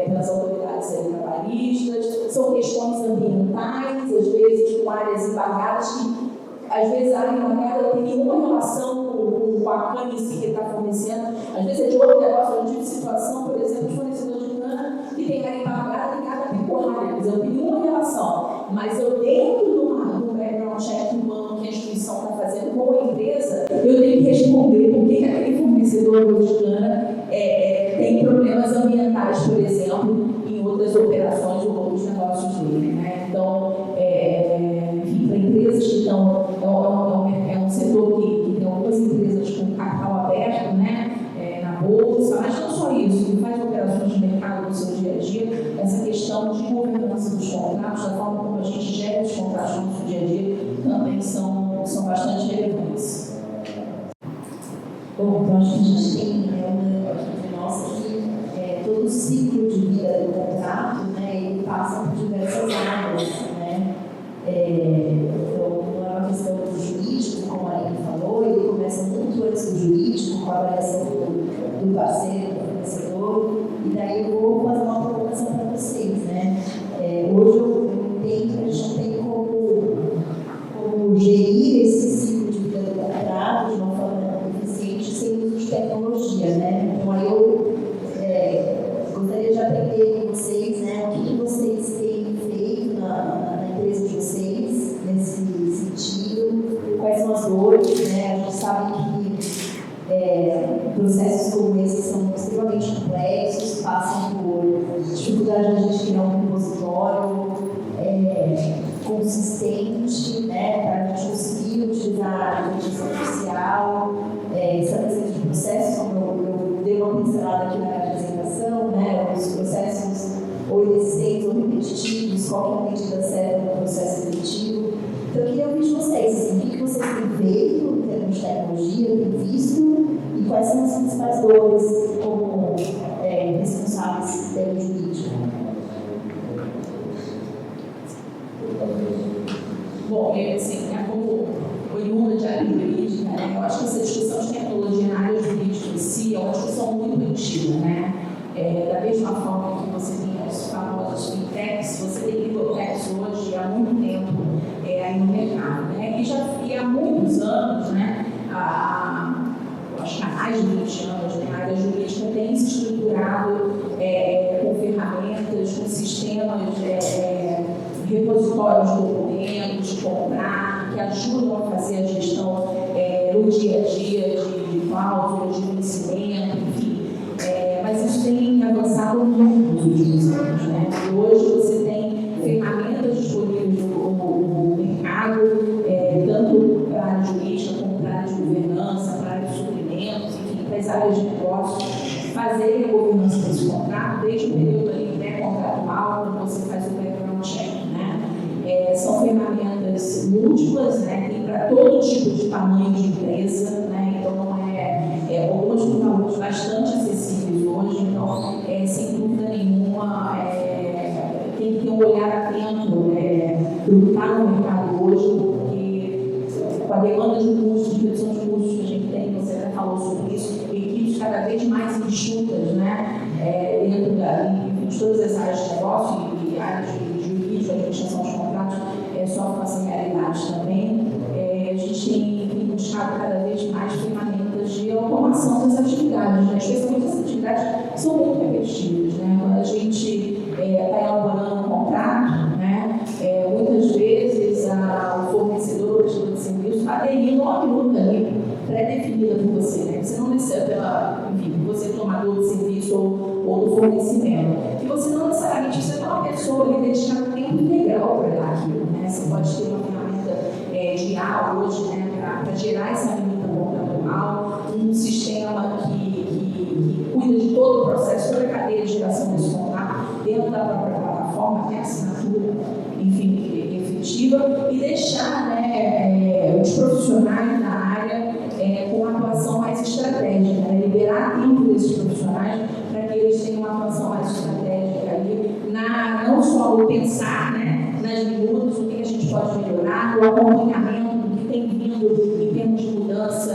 pelas autoridades trabalhistas, são questões ambientais, às vezes com áreas embargadas que às vezes a área embargada não tem nenhuma relação com a cana em si que ele está fornecendo. Às vezes é de outro negócio. Eu tive situação, por exemplo, de fornecedor de cana que tem área embargada ligada à pecuária. Quer dizer, eu não tenho nenhuma relação. Mas eu, dentro do background check humano que a instituição está fazendo com a empresa, eu tenho que responder por que aquele fornecedor de cana tem problemas ambientais, por exemplo, em outras operações ou outros negócios dele. Né? Então, enfim, para empresas que estão. É um setor que tem algumas empresas com capital aberto, né, na bolsa, mas não só isso, que faz operações de mercado no seu dia a dia, essa questão de governança dos contratos, da forma como a gente gera os contratos no seu dia a dia, também são bastante relevantes. Bom, então acho que a gente tem aqui nós aqui todo o ciclo de vida do contrato, né, ele passa por diversas áreas, né. Então, não é uma questão do jurídico, como a Aline falou, ele começa muito antes do jurídico, com a avaliação do parceiro, do fornecedor, e daí eu vou fazer uma provocação para vocês, né. Hoje eu entendo que a gente não tem como gerir esse ciclo de vida do contrato de uma forma eficiente sem uso de tecnologia, né. Então, aí eu gostaria de aprender com vocês, né, o que vocês têm feito na empresa de vocês, nesse sentido, quais são as dores, né? A gente sabe que processos como esse são extremamente complexos, passam por dificuldade de a gente criar um repositório consistente, né, para a gente conseguir utilizar a inteligência artificial, estabelecimento de processos, como eu dei uma pincelada aqui na apresentação, né, os processos ou inexistentes ou repetitivos, qual é a medida certa no processo seletivo. Então, eu queria ouvir de vocês, assim, o que vocês têm feito em termos de tecnologia, têm visto, e quais são as principais dores como responsáveis pelo jurídico. Bom, assim, como oriunda de área jurídica, né, eu acho que essa discussão de tecnologia na área jurídica em si é uma discussão muito antiga, né? Da mesma forma que você tem os famosos fintechs, você tem bibliotecas hoje há muito tempo aí no mercado, né? E há muitos anos, né, acho que há mais de 20 anos, né, a área jurídica tem se estruturado com ferramentas, com sistemas, repositórios de documentos, de contrato, que ajudam a fazer a gestão no dia a dia de cláusula, de conhecimento, enfim. Mas isso tem avançado muito nos últimos anos, né? Hoje você tem ferramentas disponíveis no mercado, tanto para a área jurídica como para a área de governança, para a área de suprimentos, enfim, para as áreas de negócios, fazerem a governança desse contrato, desde o período ali pré-contratual, quando você faz o background check, né? São ferramentas múltiplas, né? Tem para todo tipo de tamanho de empresa, né? Então não algumas com valores bastante acessíveis hoje, então sem dúvida nenhuma tem que ter um olhar atento do que está no mercado hoje, porque com a demanda de custos, de redução de custos que a gente tem, você já falou sobre isso, equipes cada vez mais enxutas, né? Dentro de todas as áreas de negócio e áreas de jurídico, administração de contratos, sofrem essa realidade também. A gente tem buscado cada vez mais ferramentas de automação das atividades, né? Especialmente as atividades que são muito repetitivas, né? Quando a gente está elaborando um contrato, né? Muitas vezes o fornecedor, o prestador de serviço, está aderindo a uma minuta ali pré-definida por você, né? Você não necessariamente, enfim, você tomador de serviço ou do fornecimento. E você não necessariamente precisa ter uma pessoa ali dedicada tempo integral para dar aquilo, né? Você pode ter uma ferramenta de IA hoje, né? Para gerar essa minuta contratual, um sistema que cuida de todo o processo, toda a cadeia de geração desse contrato, dentro da própria plataforma, até a assinatura, enfim, efetiva, e deixar, né, os profissionais da área com uma atuação mais estratégica, né? Liberar tempo desses profissionais para que eles tenham uma atuação mais estratégica ali, não só o pensar, né, nas minutas, o que a gente pode melhorar, o acompanhamento do que tem vindo em termos de mudança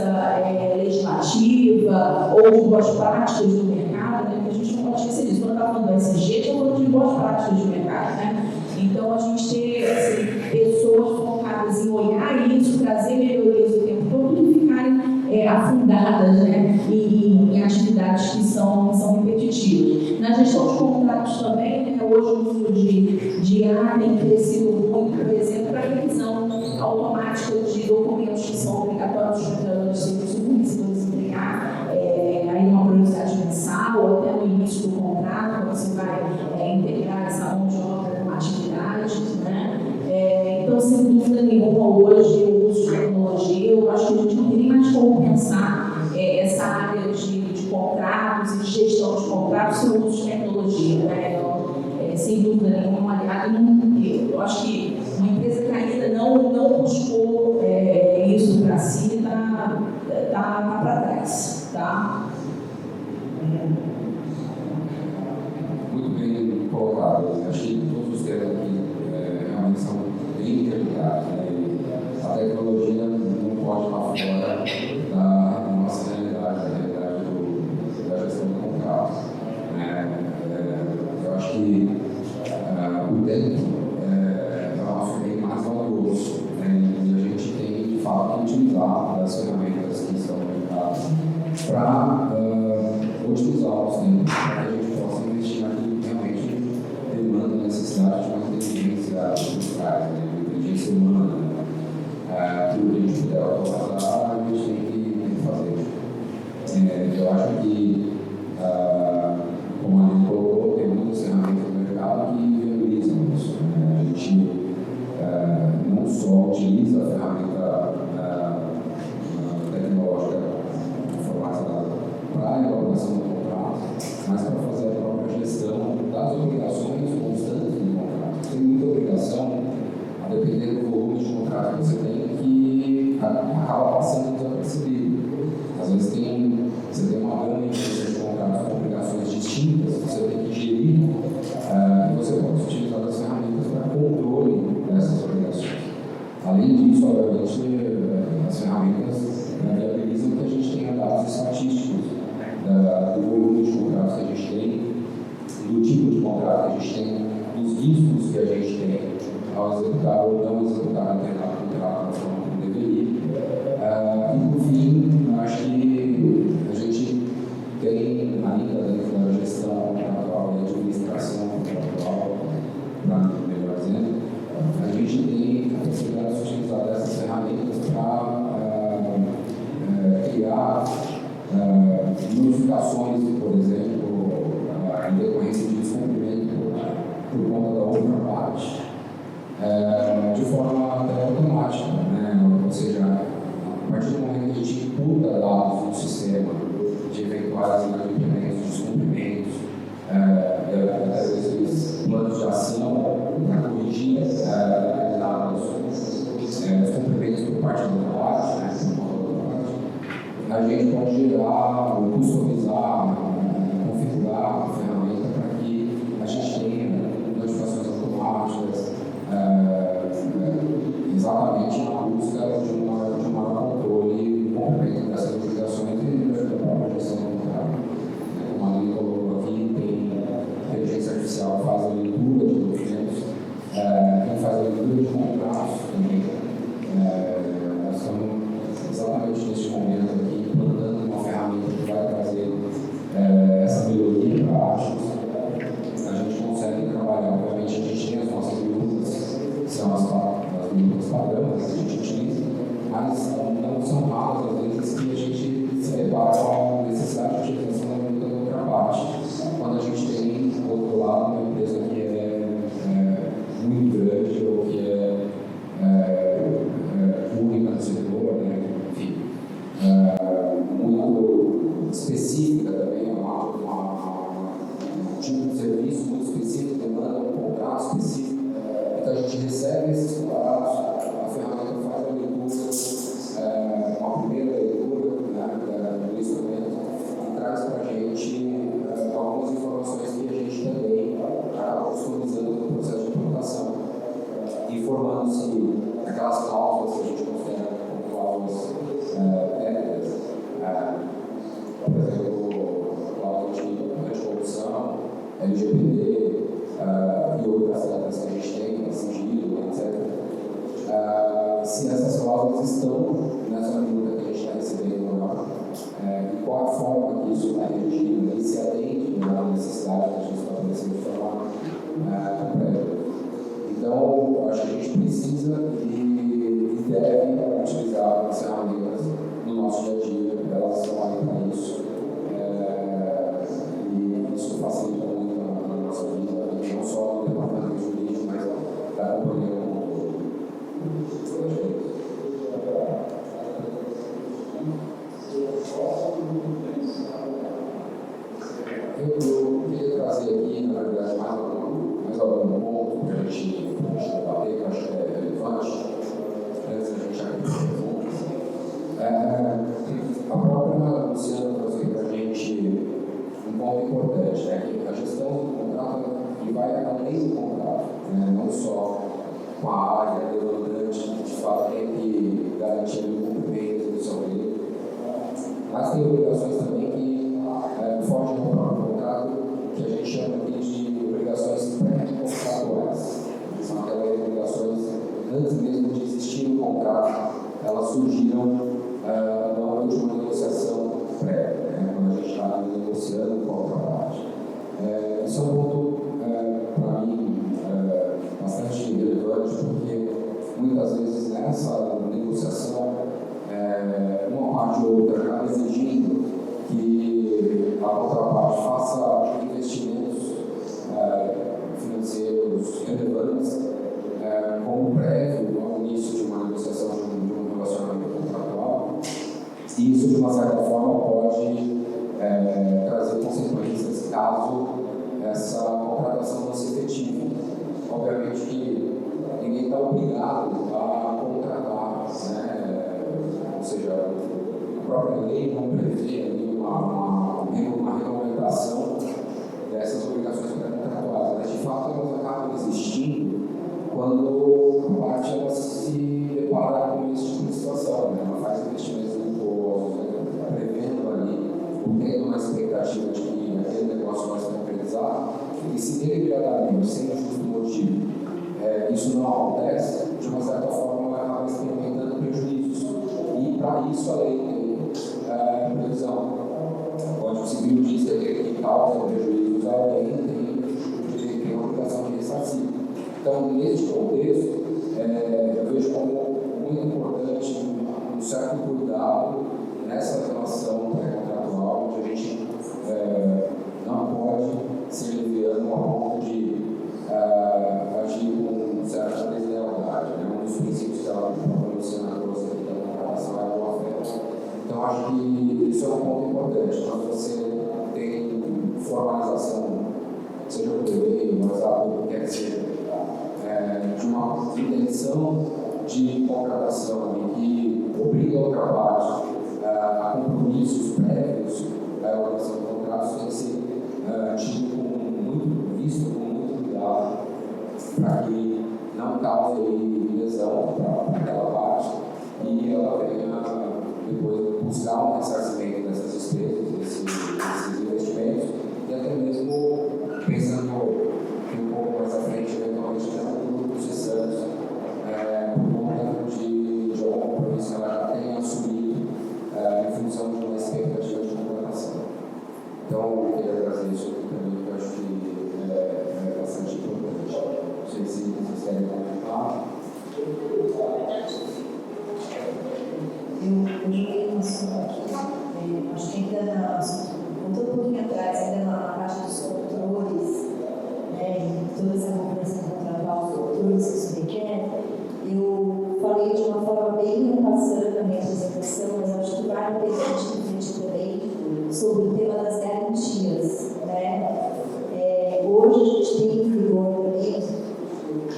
legislativa ou de boas práticas do mercado, né? Porque a gente não pode esquecer disso. Quando está falando do SG, está falando de boas práticas de mercado, né? Então, a gente ter pessoas focadas em olhar isso, trazer melhorias o tempo todo e ficarem afundadas, né, em atividades que são repetitivas. Na gestão de contratos também, né, hoje o uso de IA tem crescido muito, por exemplo, para a revisão automática de documentos que são obrigatórios dos serviços fornecedores entregar aí uma periodicidade mensal ou até no início do contrato, quando você vai integrar essa mão de obra com atividades, né? Então, sem dúvida nenhuma, hoje o uso de tecnologia, eu acho que a gente não tem nem mais como pensar essa área de contratos e de gestão de contratos sem o uso de tecnologia, né? Então, sem dúvida nenhuma, um aliado no mundo inteiro. Eu acho que uma empresa que ainda não buscou isso para si está para trás, tá? Muito bem colocado. Acho que todos os temas aqui realmente são bem interligados, né? A tecnologia não pode estar fora da nossa realidade, da realidade da gestão de contratos, né? Eu acho que o tempo é uma ferramenta mais valioso, né? E a gente tem, de fato, que utilizar as ferramentas que estão mercadas para otimizar os tempos, para que a gente possa investir naquilo que realmente demanda a necessidade de uma inteligência artificial, né? Inteligência humana. Tudo que a gente puder automatizar, a gente tem que fazer. Eu acho que, como a gente colocou, tem muitas ferramentas no mercado que viabilizam isso, né? A gente não só utiliza a ferramenta tecnológica informatizada para a elaboração do contrato, mas para fazer a própria gestão das obrigações constantes do contrato. Tem muita obrigação, a depender do volume de contrato que você tem, que acaba passando desapercebido. Às vezes você tem uma grande empresa de contratos com obrigações distintas, você tem que gerir, e você pode utilizar as ferramentas para controle dessas obrigações. Além disso, obviamente, as ferramentas viabilizam que a gente tenha dados estatísticos do volume de contratos que a gente tem, do tipo de contrato que a gente tem, dos riscos que a gente tem ao executar ou não executar determinado contrato da forma como deveria. E, por fim, acho que a gente tem ainda dentro da gestão contratual e administração contratual, melhor dizendo, a gente tem a possibilidade de utilizar dessas ferramentas para gente pode gerar ou customizar, configurar a ferramenta para que a gente tenha notificações automáticas, exatamente na busca de um maior controle do cumprimento dessas obrigações e da própria gestão do contrato. Como a Aline colocou aqui, tem inteligência artificial que faz a leitura de documentos, quem faz a leitura de contratos também. Nós estamos exatamente neste momento aqui, implantando uma ferramenta que vai trazer essa melhoria para a Atos. A gente consegue trabalhar, obviamente a gente tem as nossas minutas, que são as minutas padrão que a gente utiliza, mas não são raras as vezes que a gente se depara com a necessidade de utilização da minuta da outra parte. Quando a gente tem, do outro lado, uma empresa que é muito grande ou que é única no setor, né? Enfim, muito específica também, um tipo de serviço muito específico, demanda um contrato específico. Então a gente recebe esses contratos, a ferramenta faz a leitura, uma primeira leitura, né, do instrumento e traz para a gente algumas informações que a gente também acaba customizando no processo de implantação, informando-se aquelas cláusulas que a gente considera como cláusulas éticas, por exemplo, cláusula de anticorrupção, LGPD e outras regras que a gente tem, sigilo, etc. Se essas cláusulas estão nessa minuta que a gente está recebendo ou não, e qual a forma que isso está redigido, e se atende à necessidade que a gente estabelecer de forma prévia. Então, acho que a gente precisa e deve utilizar as ferramentas no nosso dia a dia, elas estão aí para isso. E isso facilita muito a nossa vida, não só do departamento jurídico, mas da companhia como um todo. Eu queria trazer aqui, na verdade, mais algum ponto para a gente debater, que eu acho que é relevante, antes da gente abrir as perguntas. A própria Luciana trouxe para a gente um ponto importante, né, que a gestão do contrato vai além do contrato, né, não só com a área demandante, que de fato tem que garantir o cumprimento da execução dele, mas tem obrigações também que fogem do próprio contrato, que a gente chama aqui de obrigações pré-contratuais. São aquelas obrigações, antes mesmo de existir um contrato, elas surgiram no âmbito de uma negociação prévia, né, quando a gente está negociando com a outra parte. Isso é um ponto, para mim, bastante relevante, porque muitas vezes nessa negociação, uma parte ou outra acaba exigindo que a contraparte faça investimentos financeiros relevantes como prévio ao início de uma negociação de um relacionamento contratual, e isso de uma certa forma pode trazer consequências caso essa contratação não se efetive. Obviamente que ninguém está obrigado a contratar, né? Ou seja, a própria lei não prevê ali uma regulamentação dessas obrigações pré-contratuais, mas de fato elas acabam existindo quando a parte ela se depara com esse tipo de situação, né? Ela faz investimentos muito prevendo ali, ou tendo uma expectativa de que aquele negócio vai se concretizar, e se deliberadamente, sem justo motivo, isso não acontece, de uma certa forma ela acaba experimentando prejuízos. E para isso a lei tem previsão. O Código Civil diz que aquele que causa prejuízos a alguém tem a obrigação de ressarcir. Então, nesse contexto, eu vejo como muito importante um certo cuidado nessa relação pré-contratual, onde a gente não pode ser leviano ao ponto de agir com certa deslealdade, né? Um dos princípios que ela Luciana trouxe aqui da contratação é a boa-fé. Então, acho que isso é um ponto importante. Quando você tem formalização, seja por e-mail, WhatsApp, o que quer que seja, de uma intenção de contratação que obriga a outra parte a compromisso prévios à elaboração do contrato tem que ser visto com muito cuidado, para que não cause lesão para aquela parte e ela venha depois buscar um ressarcimento dessas despesas, desses investimentos, e até mesmo pensando um pouco mais à frente, eventualmente, não processando por conta de algum compromisso que ela já tenha assumido em função de uma expectativa de contratação. Então, eu queria trazer isso aqui também, que eu acho que é bastante importante. Não sei se vocês querem comentar. Eu joguei um assunto aqui, acho que ainda voltando um pouquinho atrás, ainda na parte dos controles, toda essa compreensão contratual dos controles que isso requer, eu falei de uma forma bem passando na minha apresentação, mas acho que vale a pena a gente refletir também sobre o tema das garantias. Hoje a gente tem em vigor também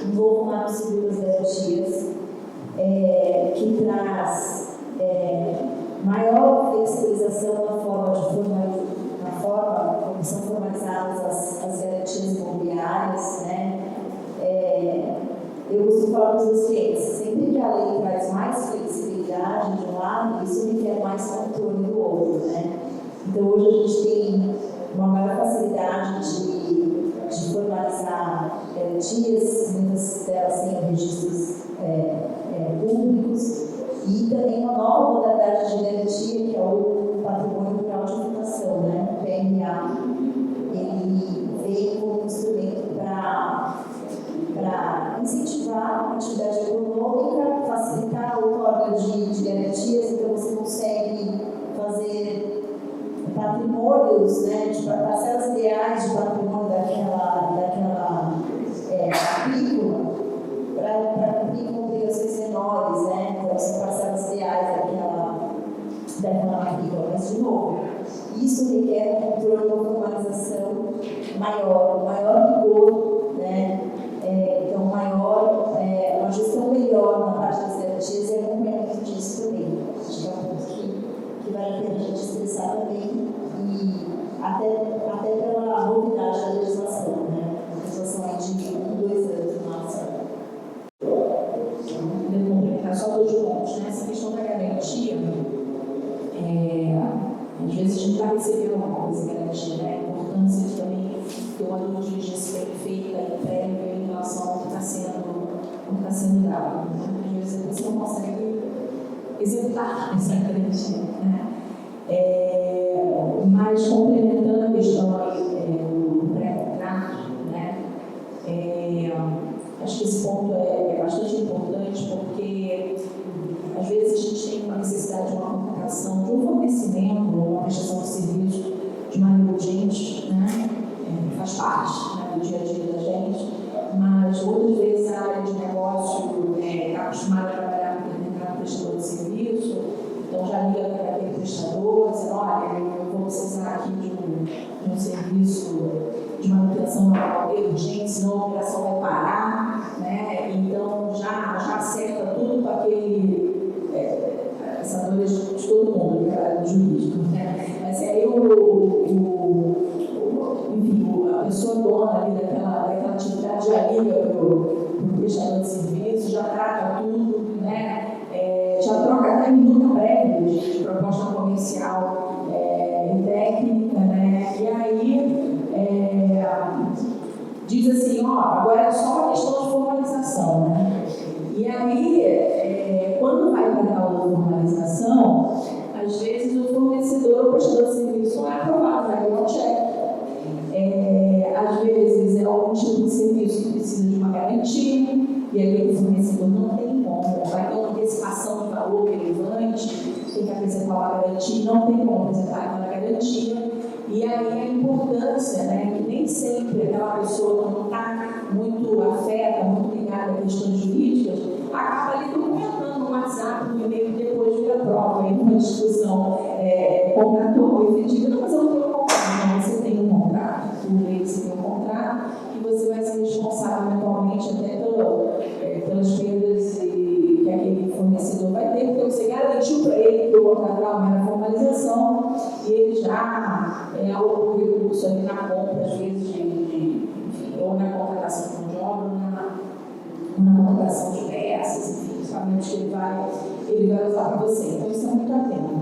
um novo marco civil das garantias, que traz maior flexibilização na forma como são formalizadas as garantias imobiliárias. Eu costumo falar para os meus clientes, sempre que a lei traz mais flexibilidade de um lado, isso requer mais controle do outro. Então hoje a gente tem uma maior facilidade de formalizar garantias, muitas delas têm registros públicos, e também uma nova modalidade de garantia, que é o patrimônio por autenticação, o PMA. Ele veio como instrumento para incentivar a atividade econômica, facilitar a outorga de garantias, então você consegue fazer patrimônios, parcelas ideais de patrimônio daquela agrícola, para cumprir com obrigações menores, então são parcelas ideais daquela agrícola. Mas, de novo, isso requer um controle, uma formalização maior rigor, então uma gestão melhor na parte das garantias e acompanhamento disso também. Acho que é um ponto que vale a pena a gente expressar também, e até pela novidade da legislação, a legislação é de 2 anos, nossa. Vou complementar só 2 pontos. Essa questão da garantia, às vezes a gente está recebendo alguma coisa de garantia, a importância de também ter uma diligência bem feita e prévia em relação ao que está sendo dado. Às vezes você não consegue executar essa garantia. Mas complementando a questão do pré-contrato, acho que esse ponto é bastante importante, porque às vezes a gente tem uma necessidade de uma contratação, de um fornecimento ou uma prestação de serviço de maneira urgente, faz parte do dia a dia da gente, mas outras vezes a área de negócio está acostumada a trabalhar com determinado prestador de serviço, então já liga para aquele prestador, dizendo: olha, eu vou precisar aqui de um serviço de manutenção urgente, senão a operação vai parar, então já acerta tudo com essa dor de todo mundo, que é do jurídico. Mas aí a pessoa dona ali daquela atividade já liga para o prestador de serviço, já trata tudo, já troca até minuta prévia de proposta comercial e técnica, e aí diz assim: agora é só uma questão de formalização. E aí, quando vai para a tal da formalização, às vezes o fornecedor ou prestador de serviço não é aprovado, vai ganhar um cheque. Às vezes é algum tipo de serviço que precisa de uma garantia, e aí o fornecedor não tem como, vai ter uma antecipação de valor relevante, tem que apresentar uma garantia, não tem como apresentar aquela garantia, e aí a importância, que nem sempre aquela pessoa que não está muito afeta, muito ligada a questões jurídicas, acaba ali documentando no WhatsApp, no e-mail, depois vira prova, em uma discussão contratual efetiva. Não, mas eu não tenho um contrato. Não, você tem um contrato, por lei você tem um contrato, e você vai ser responsável eventualmente até pelas perdas que aquele fornecedor vai ter, porque você garantiu para ele que o contrato era uma formalização, você. Então, isso é muito atento.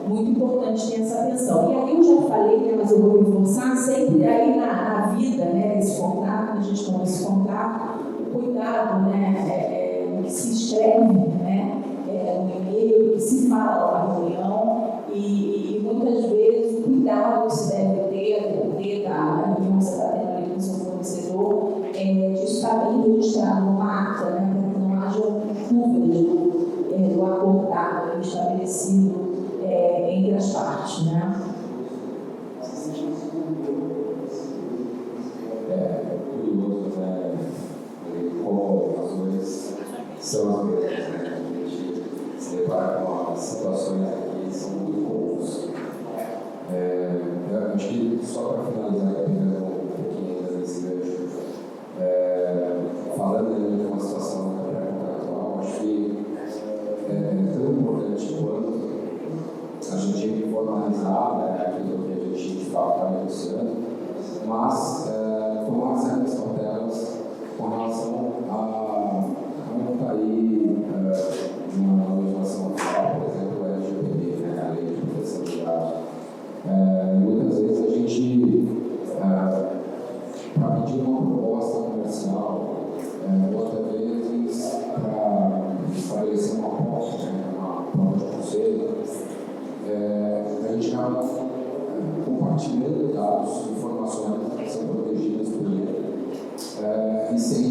Muito importante ter essa atenção. E aí eu já falei, né, mas eu vou reforçar, sempre aí na vida, né, esse contrato, quando a gente toma esse contrato, cuidado, né, no que se escreve, né, no e-mail, no que se fala na reunião, e muitas vezes o cuidado que se deve ter, a depender da reunião que você está tendo ali com o seu fornecedor, de estar bem registrado numa ata, né, para que não haja dúvidas do acordado estabelecido entre as partes, né? Curioso, né? Como as coisas são as mesmas, né? A gente se depara com as situações aqui que são muito comuns. Eu acho que só para finalizar, pegando um pouquinho desse gancho, falando de uma situação pré-contratual, acho que é tão importante quanto a gente formalizar, né, aquilo que a gente de fato está negociando, mas tomar certas cautelas com relação a como está aí uma legislação atual, por exemplo, a LGPD, né, a Lei de Proteção de Dados. Muitas vezes a gente, para pedir uma proposta comercial, ou até vezes para estabelecer uma aposta, né, uma prova de conselho, a gente acaba compartilhando dados, informações que são protegidas por ele e sem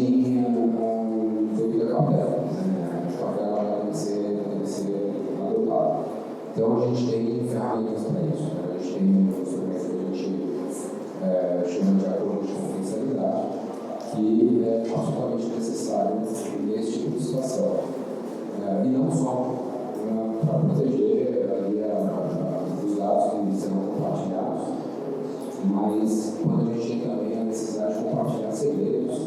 devida cautela. A cautela tem que ser adotada. Então, a gente tem ferramentas para isso. A gente tem um instrumento que a gente chama de acordo de confidencialidade, que é absolutamente necessário nesse tipo de situação. E não só para proteger os dados que serão compartilhados, mas quando a gente tem também a necessidade de compartilhar segredos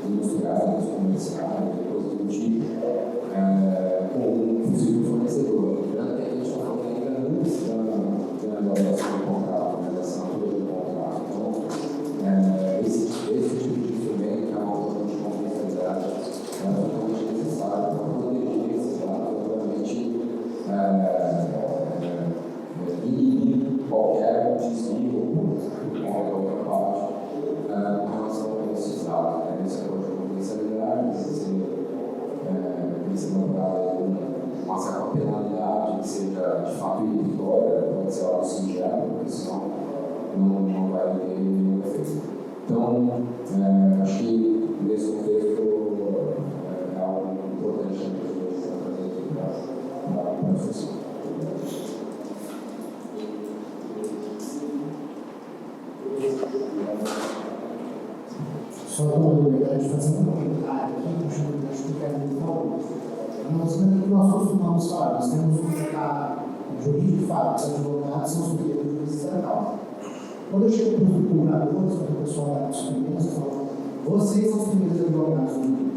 industriais, comerciais, coisas do tipo, com um possível fornecedor. Lembrando que a gente está falando ainda antes da elaboração do contrato, da assinatura do contrato. Então, esse tipo de instrumento, que é uma forma de confidencialidade, é absolutamente necessário para proteger esses dados, obviamente, inibir qualquer desvio por qualquer outra parte com relação a esses dados. Esse acordo de confidencialidade tem que ser elaborado com uma certa penalidade, que seja de fato inibitória, pode ser algo singelo, porque senão não vai ter nenhum efeito. Então, acho que nesse contexto é algo importante que a gente está trazendo para a discussão. Só uma dúvida, de fazer um comentário aqui, puxando o gancho do que a gente falou. Nós costumamos falar, nós temos um mercado jurídico, fala que os advogados são superiores do juiz da causa. Quando eu chego para os procuradores, para o pessoal da disciplina, eu falo, vocês são os primeiros advogados do mundo.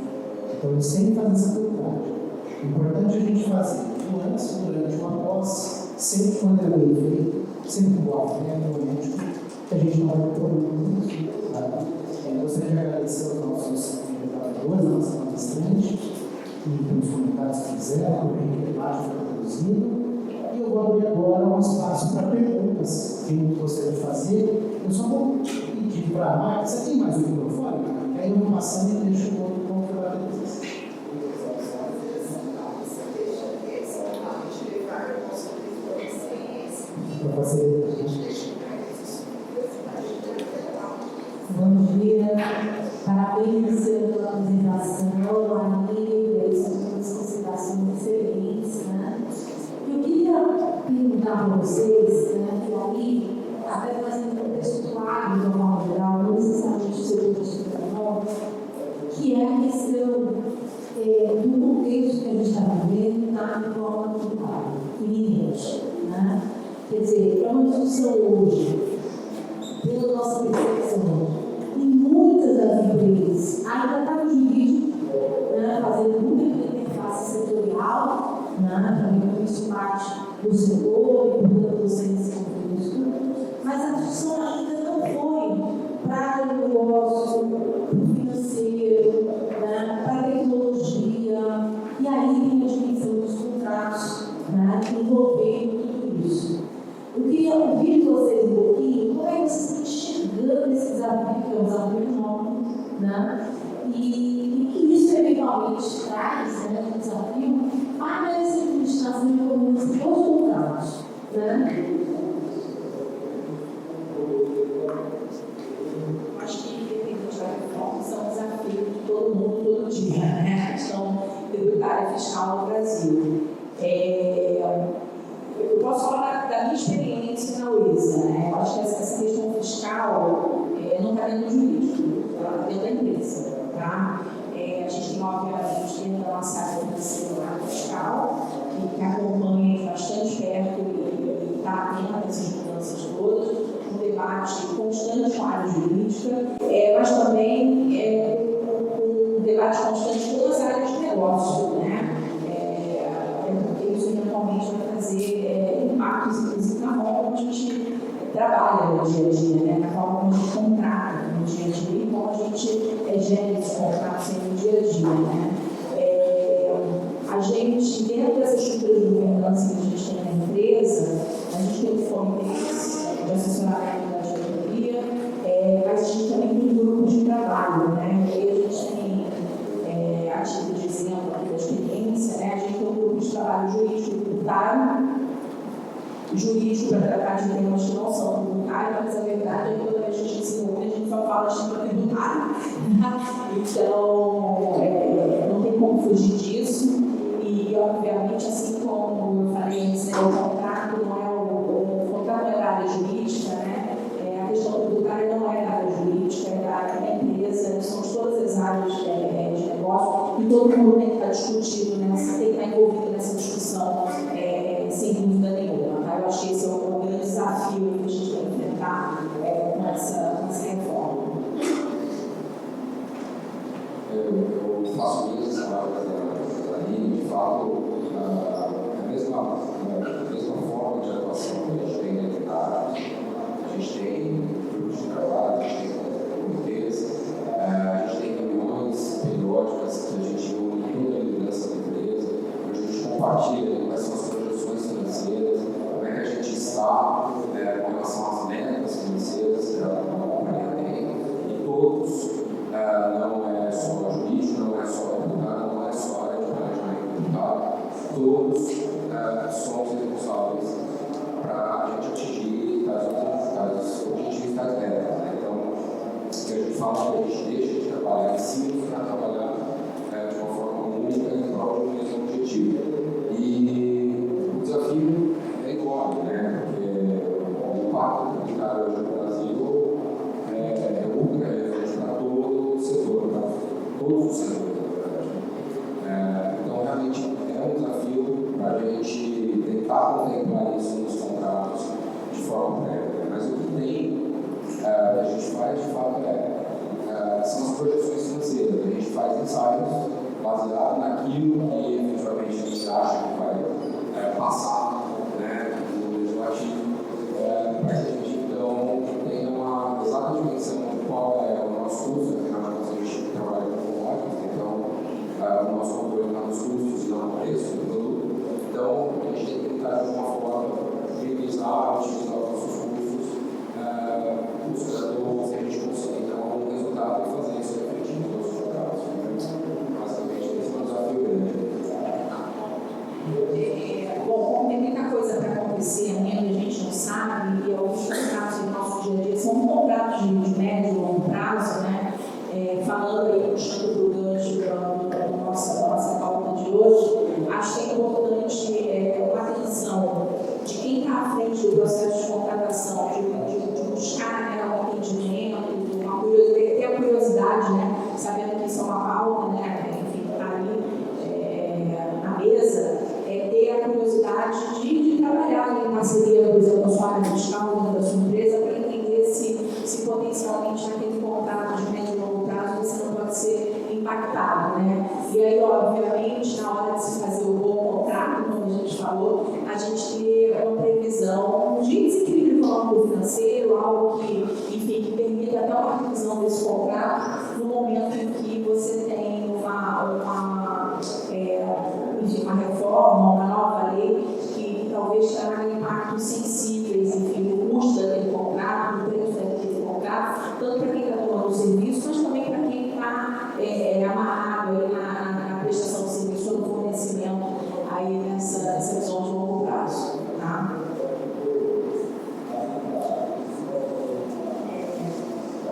Então, eles sempre fazem essa pergunta. O importante é a gente fazer antes, durante uma posse, sempre quando é bem feito, sempre com boa fé, médico, que a gente não vai pôr muito aqui. Eu gostaria de agradecer aos nossos trabalhadores, à nossa palestrante, e pelos comentários que fizeram, o debate foi produzido. E eu vou abrir agora um espaço para perguntas. Quem gostaria de fazer, eu só vou pedir para a Marta, você tem mais um microfone? Aí eu vou passando e deixo o outro controlar depois. Para fazer. Bom dia, parabéns pela apresentação, Aline, são todas considerações excelentes, né? Eu queria perguntar para vocês, né, que aí, até fazendo um contexto claro, de uma forma geral, não necessariamente o setor de estudo, que é a questão do contexto que a gente está vivendo na reforma tributária, iminente, né? Quer dizer, é uma discussão hoje, pela nossa percepção, e muitas das empresas ainda estão no jurídico, né, fazendo muita interface setorial, né, também isso parte do setor e portanto você nesse contexto, mas a discussão ainda não foi para o negócio, para o financeiro, né, para a tecnologia, e aí tem a dimensão dos contratos, né, fiscal no Brasil. Eu posso falar da minha experiência na Luísa, né? Eu acho que essa questão fiscal não está dentro do jurídico, ela está dentro da empresa, tá? A gente tem, obviamente, dentro da nossa área financeira, a fiscal, que acompanha bastante perto e está atento a essas mudanças todas, um debate constante com a área jurídica, mas também um debate constante com as áreas de negócio, né? Porque isso eventualmente vai trazer impactos, inclusive, na forma como a gente trabalha no dia a dia, né? Na forma como a gente contrata no dia a dia e como a gente gera esse contrato no dia a dia, né? A gente, dentro dessa estrutura de governança que a gente tem na empresa, a gente tem o comitês de assessoramento da diretoria, mas a gente também tem grupos de trabalho, né? E aí a gente tem, a título de exemplo aqui da experiência, né? A gente tem um grupo de trabalho jurídico tributário, jurídico para tratar de temas que não são tributários, mas a verdade é que toda vez que a gente se reúne, a gente só fala de tema tributário. Então, não tem como fugir disso. E, obviamente, assim como eu falei antes, o contrato o contrato é da área jurídica, né? A questão tributária não é da área jurídica, é da área da empresa, são de todas as áreas de negócio, e todo mundo tem que estar discutindo, né? Tem que estar envolvido nessa discussão, sem dúvida nenhuma. Tá? Eu acho que esse é o grande desafio que a gente tem que enfrentar com essa reforma. Eu faço minhas palavras da Aline, de fato, a mesma forma de atuação que a gente tem dentro da área. A gente tem grupos de trabalho, a gente tem comitês, a gente tem reuniões periódicas que a gente une toda a liderança da empresa, onde a gente compartilha quais são as projeções financeiras, como é que a gente está com relação às metas financeiras que a companhia tem, e todos. Não é só jurídico, não é só advogado, não é só área de planejamento tributário, todos somos responsáveis para a gente atingir tais objetivos, tais metas. Né? Então, o que a gente fala é que a gente deixa de trabalhar em cima para trabalhar de uma forma única em prol do mesmo objetivo. E o desafio é enorme, né? Porque o impacto tributário hoje no Brasil ultra relevante para todo o setor, para todos os setores, na verdade. Então, realmente, é um desafio para a gente tentar contemplar isso nos contratos de forma prévia. Mas o que tem, a gente faz, de fato, são as projeções financeiras. A gente faz ensaios baseados naquilo que, efetivamente, a gente acha que vai passar, né, no legislativo, para que a gente, então, tenha uma exata dimensão de qual é o nosso custo, afinal de contas a gente trabalha com commodities, então o nosso controle está nos custos e não no preço do produto. Então a gente tem que tentar de alguma forma minimizar, otimizar os nossos custos, buscando se a gente conseguir ter um resultado e fazer isso refletir nos nossos contratos. Basicamente esse é um desafio grande. Bom, como tem muita coisa para acontecer ainda, a gente não sabe, e alguns contratos do nosso dia a dia são contratos de médio e longo prazo, né? Falando aí, puxando para o gancho da nossa pauta de hoje, acho que é importante uma atenção de quem está à frente do processo de contratação, de buscar um entendimento, ter a curiosidade, né? Sabendo que isso é uma pauta, né? Enfim, está ali na mesa, ter a curiosidade de trabalhar em parceria, por exemplo, com a sua área fiscal, dentro da sua empresa, para entender se potencialmente naquele contrato de médio e longo prazo você não pode ser impactado, né? E aí, obviamente, na hora de se fazer o bom contrato, como a gente falou, a gente ter uma previsão de desequilíbrio econômico-financeiro, algo que, enfim, que permita até uma revisão desse contrato no momento em que você tem uma reforma, uma nova lei que talvez traga impactos sensíveis, enfim, no custo daquele contrato, no preço daquele contrato, tanto para quem está tomando o serviço, mas também para quem está amarrado na prestação de serviço ou no fornecimento aí nessa visão de longo prazo. Tá?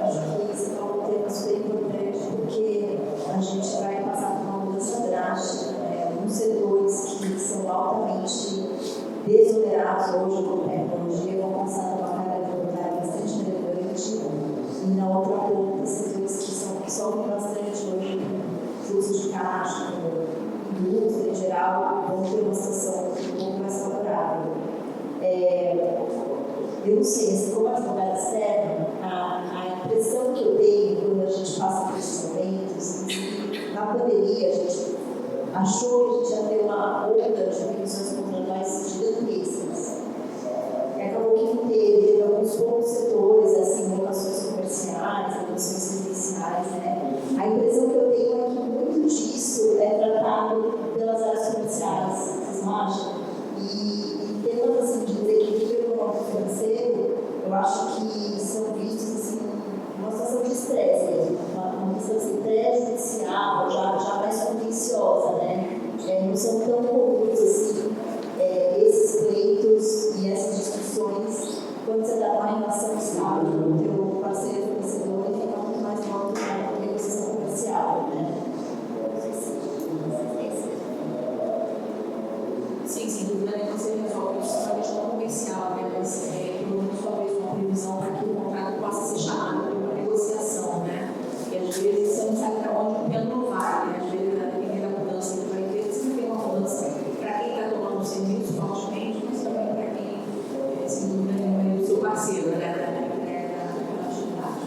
Acho que esse é um tema super importante, porque a gente vai passar por uma mudança drástica, um setor sei, assim, como advogada externa, a impressão que eu tenho quando a gente passa por esses momentos, na pandemia a gente achou que a gente ia ter uma onda de demissões contratuais gigantescas. E acabou que não teve alguns poucos setores, assim, locações comerciais, locações residenciais, né? A impressão que eu tenho é que muito disso é tratado pelas áreas comerciais, vocês não acham? E temas assim, de desequilíbrio econômico financeiro, eu acho que são vistos assim, uma situação de estresse mesmo, uma questão assim, pré-judicial, já mais contenciosa, né? Não são tão comuns assim, esses pleitos e essas discussões quando você está numa relação estável com o teu parceiro fornecedor e fica muito mais alto na negociação comercial, né? Sim, sem dúvida nenhuma você resolve isso na questão comercial, né? Mas pelo menos talvez uma previsão para que o contrato possa ser chamado para uma negociação, né? E às vezes você não sabe para onde o piano vai, né? Às vezes, dependendo da mudança que vai ter, você tem uma mudança para quem está tomando o serviço fortemente, mas também para quem, sem dúvida nenhuma, é o seu parceiro, né? Da atividade.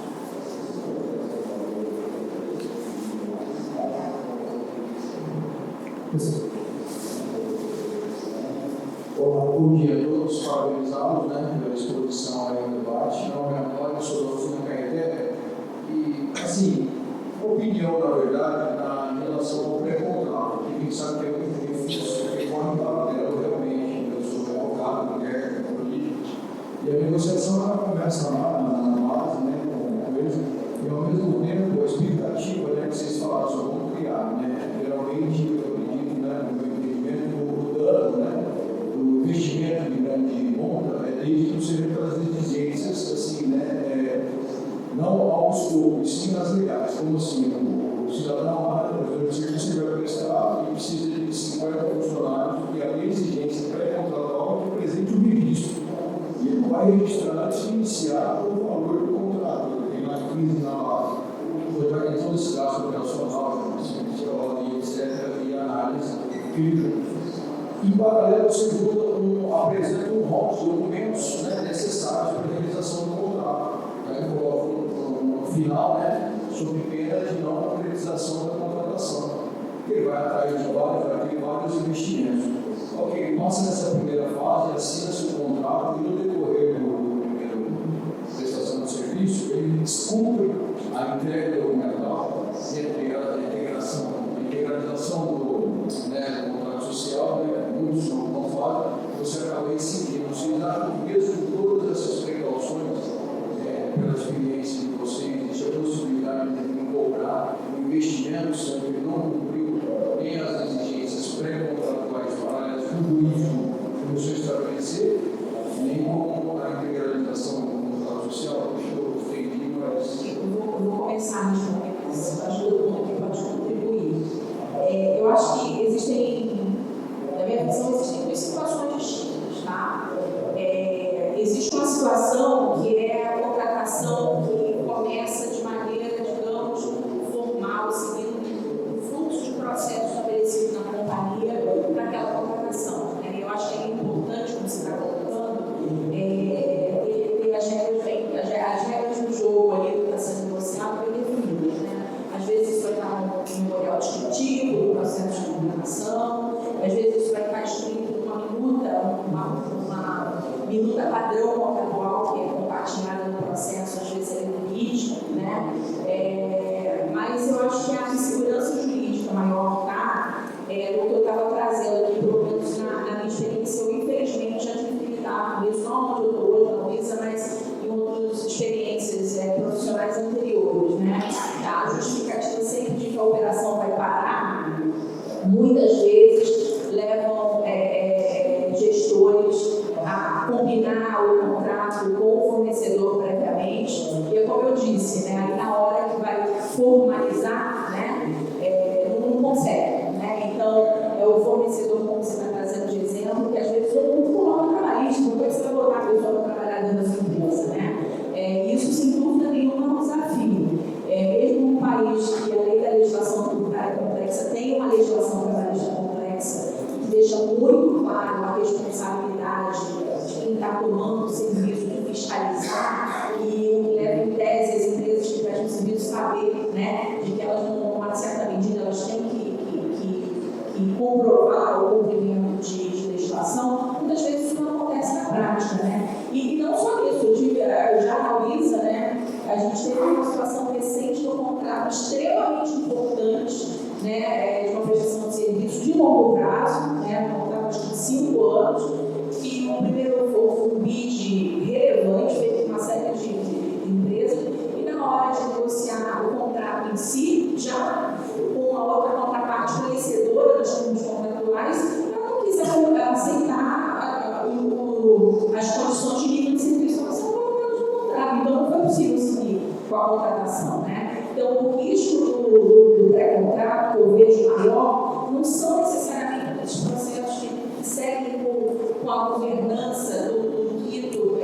Olá, bom dia a todos, parabenizá-los, né, pela exposição aí no debate. Meu nome é Antônio, sou da oficina Caeté. E, assim, opinião, na verdade, em relação ao pré-contrato, que a gente sabe que é muito difícil, porque corre em paralelo, realmente. Eu sou advogado, mulher, político. E a negociação, ela começa lá na base, né, com coisa. E, ao mesmo tempo, a expectativa, né, que vocês falaram sobre como criar, né. Geralmente, eu acredito, né, no meu entendimento, do dano, né, o investimento de grande monta é desde que seja pelas exigências, assim, né, não ao escopo, e sim nas legais, como assim, o cidadão lá, o serviço vai prestar e precisa de 50 funcionários, e a exigência pré-contratual que apresente o registro. E ele vai registrar antes de iniciar o valor do contrato, tem lá 15 na base. Já que todo esse gasto operacional, etc., e análise crítica. Em paralelo, você apresenta um rol de documentos, né, necessários para a realização do contrato. Aí coloca no final, né, sob pena de não concretização da contratação. Ele vai atrair de vários investimentos. Ok, passa nessa primeira fase, assina-se o contrato e no decorrer da prestação do serviço, ele descumpre a entrega documental e a integralização do contrato social, né, muitos não fazem, você acaba incidindo. Vocês acham que mesmo com todas essas precauções, pela experiência de vocês, existe a possibilidade de cobrar um investimento, sendo que ele não cumpriu nem as exigências pré-contratuais paralelas do jurídico que você estabelecer, nem com a integralização do contrato social? Eu entendi, mas... Eu vou começar a responder, mas acho que todo mundo aqui pode contribuir. Eu acho que existem, na minha visão, existem duas situações distintas, tá? Existe uma situação que é a contratação que começa de maneira, digamos, formal, seguindo um fluxo de processo estabelecido na companhia para aquela contratação. Eu acho que é importante, como você está colocando, ter as regras do jogo ali que está sendo negociado bem definidas, né? Às vezes isso vai estar no memorial descritivo, no processo de contratação, às vezes isso vai estar escrito numa minuta padrão contratual que é compartilhada no processo, às vezes é jurídica, né? Mas eu acho que a insegurança jurídica maior está no que eu estava trazendo aqui, pelo menos na minha experiência. Eu infelizmente já tive que lidar, mesmo não onde eu estou hoje, na Luísa, mas em outras experiências profissionais anteriores, né? A justificativa sempre de que a operação vai parar, muitas vezes levam gestores a combinar o contrato com o fornecedor previamente, e como eu disse, né, aí na hora que vai formalizar, né, não consegue, né? Então, é o fornecedor, como você está trazendo de exemplo, que às vezes todo mundo coloca trabalhista, como é que você vai botar a pessoa para trabalhar dentro da sua empresa, né? Isso, sem dúvida nenhuma, é um desafio. Mesmo um país que, além da legislação tributária complexa, tem uma legislação trabalhista complexa, que deixa muito claro a responsabilidade de quem está tomando o serviço de fiscalizar e leva em tese as empresas que prestam serviço saber, né, de que elas, numa certa medida, elas têm que comprovar o cumprimento de legislação, muitas vezes isso não acontece na prática, né? E não só isso, já na Luísa, né, a gente teve uma situação recente do contrato extremamente importante, né, de uma prestação de serviço de longo prazo, né, um contrato de 5 anos, que no primeiro foi um bid relevante, feito com uma série de empresas, e na hora de negociar o contrato em si, já com a outra contraparte conhecedora dos termos contratuais, ela não quis aceitar as condições de nível de serviço que são colocadas no contrato. Então, não foi possível seguir com a contratação, né? Então, o risco do pré-contrato, que eu vejo maior, não são necessariamente os processos que seguem com a governança do rito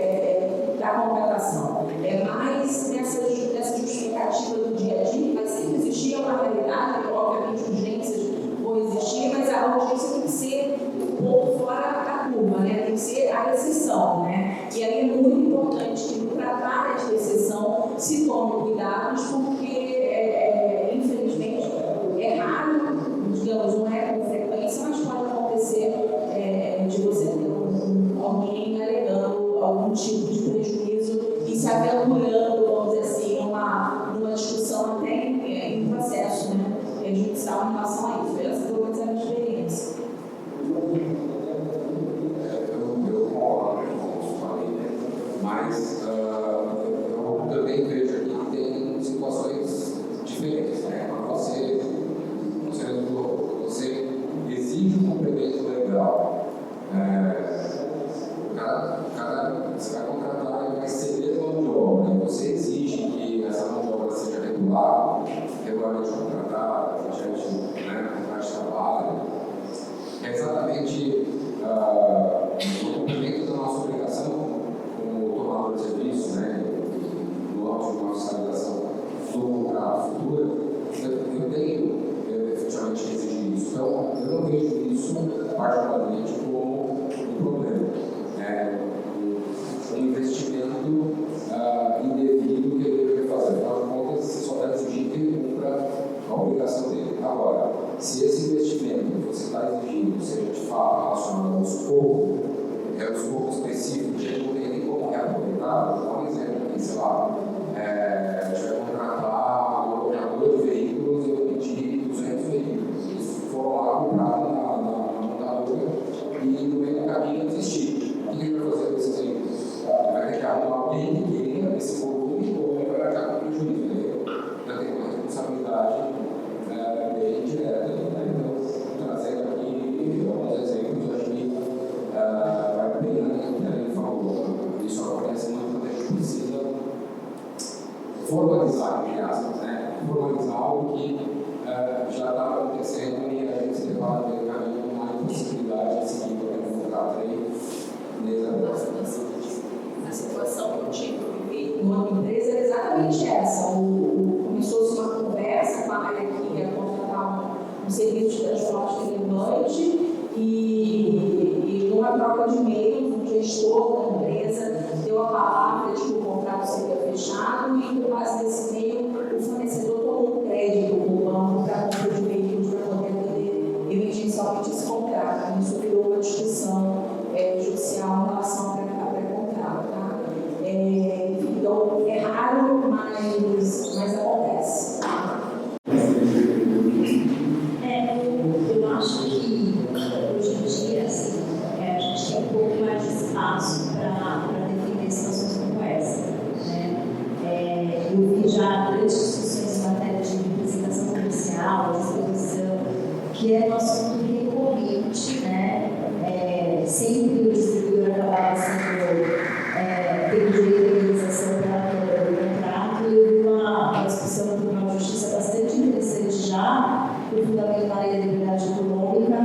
da contratação. É mais nessa justificativa do dia a dia, vai sempre existir uma realidade, obviamente urgências vão existir, mas a urgência tem que ser um pouco fora da curva, né? Tem que ser a exceção, né? E aí é muito importante que no tratar de exceção se tome cuidados, porque infelizmente é raro, digamos, não é com frequência, mas pode acontecer de você ter alguém alegando algum tipo de prejuízo e se aventurando, vamos dizer assim, numa discussão até em processo, né, judicial em relação a isso. Essa foi uma minha experiência. Eu concordo com o que falei, né? Mas eu também vejo aqui que tem situações diferentes, né? Quando você exige um cumprimento legal, você vai contratar e vai ceder mão de obra, e você exige que essa mão de obra seja regular, regularmente contratada, contrato de trabalho. É exatamente o cumprimento da nossa obrigação como tomador de serviço, né, no âmbito de uma fiscalização do contrato futuro. Eu tenho efetivamente que exigir isso. Então, eu não vejo isso particularmente como um problema. Um investimento indevido que ele deveria fazer. Afinal de contas, você só vai exigir que ele cumpra a obrigação dele. Agora, se esse investimento que você está exigindo seja de fato relacionado ao escopo, o escopo específico, que ele não tem nem como reaproveitar, vou dar um exemplo aqui, sei lá, a gente vai contratar um locador de veículos e eu pedi 200 veículos. Eles foram lá comprar na montadora e no meio do caminho desistir. O que ele vai fazer com esses veículos? Ele vai ter que arrumar alguém que queira esse volume ou ele vai arcar com prejuízo. Já tem uma responsabilidade bem direta. Então, trazendo aqui alguns exemplos, eu acho que vai bem na linha que ele falou. Isso acontece muito quando a gente precisa formalizar, entre aspas, né? Formalizar algo que já está acontecendo e a gente se depara pelo caminho com uma impossibilidade de seguir para o contrato aí. A situação que eu tive numa empresa era exatamente essa. Começou-se uma conversa com a área que ia contratar um serviço de transporte relevante e numa troca de e-mails, um gestor da empresa deu a palavra de que o contrato seria fechado e, com base nesse e-mail, o fornecedor tomou um crédito com o banco para a compra de veículos para poder atender emergencialmente esse contrato. Isso virou uma discussão judicial em relação a pré-contrato. Tá? Então, é raro, mas acontece. Eu acho que hoje em dia assim, a gente tem um pouco mais de espaço para defender situações como essa. Né? Eu vi já grandes discussões em matéria de representação comercial, de exposição, que é um assunto recorrente, né? Sempre o distribuidor acabava tendo direito à indenização pela quebra do contrato. Eu vi uma discussão no Tribunal de Justiça bastante interessante já, no fundamento da lei da liberdade econômica,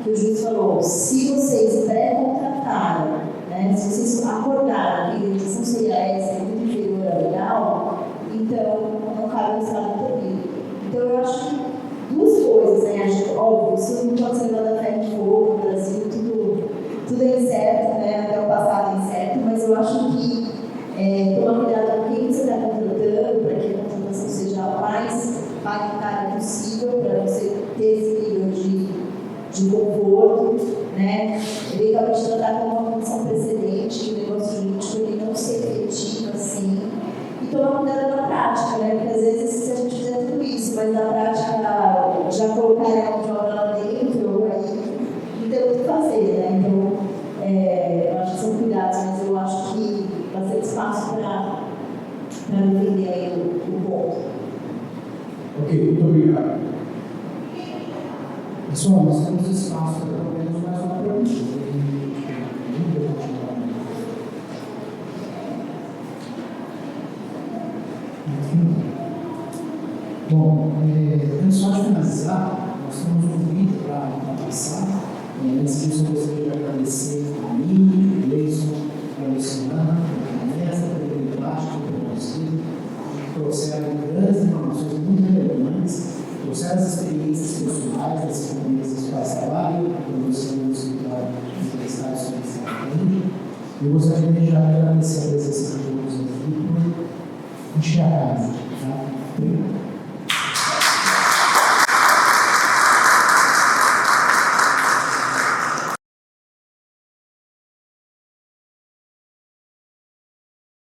que o juiz falou: se vocês pré-contrataram, né, se vocês acordaram que a indenização seria essa muito inferior à legal, então não cabe o Estado intervir. Então eu acho que duas coisas, né? Óbvio, isso não pode ser levado a ferro e fogo no Brasil, tudo é incerto, né? Até o passado é incerto, mas eu acho que Pessoal, nós temos espaço para pelo menos mais uma pergunta. Bom, antes só de finalizar, nós temos um vídeo para passar. Antes disso, eu gostaria de agradecer a mim, a Gleison, a Luciana, a Vanessa, pelo debate, pelo conselho, que trouxeram grandes informações muito relevantes, trouxeram as experiências pessoais das companhias das quais trabalham, produzindo o escritório universitário sobre eu gostaria de já agradecer a presença de todos aqui por encher a casa. Tá? Obrigado.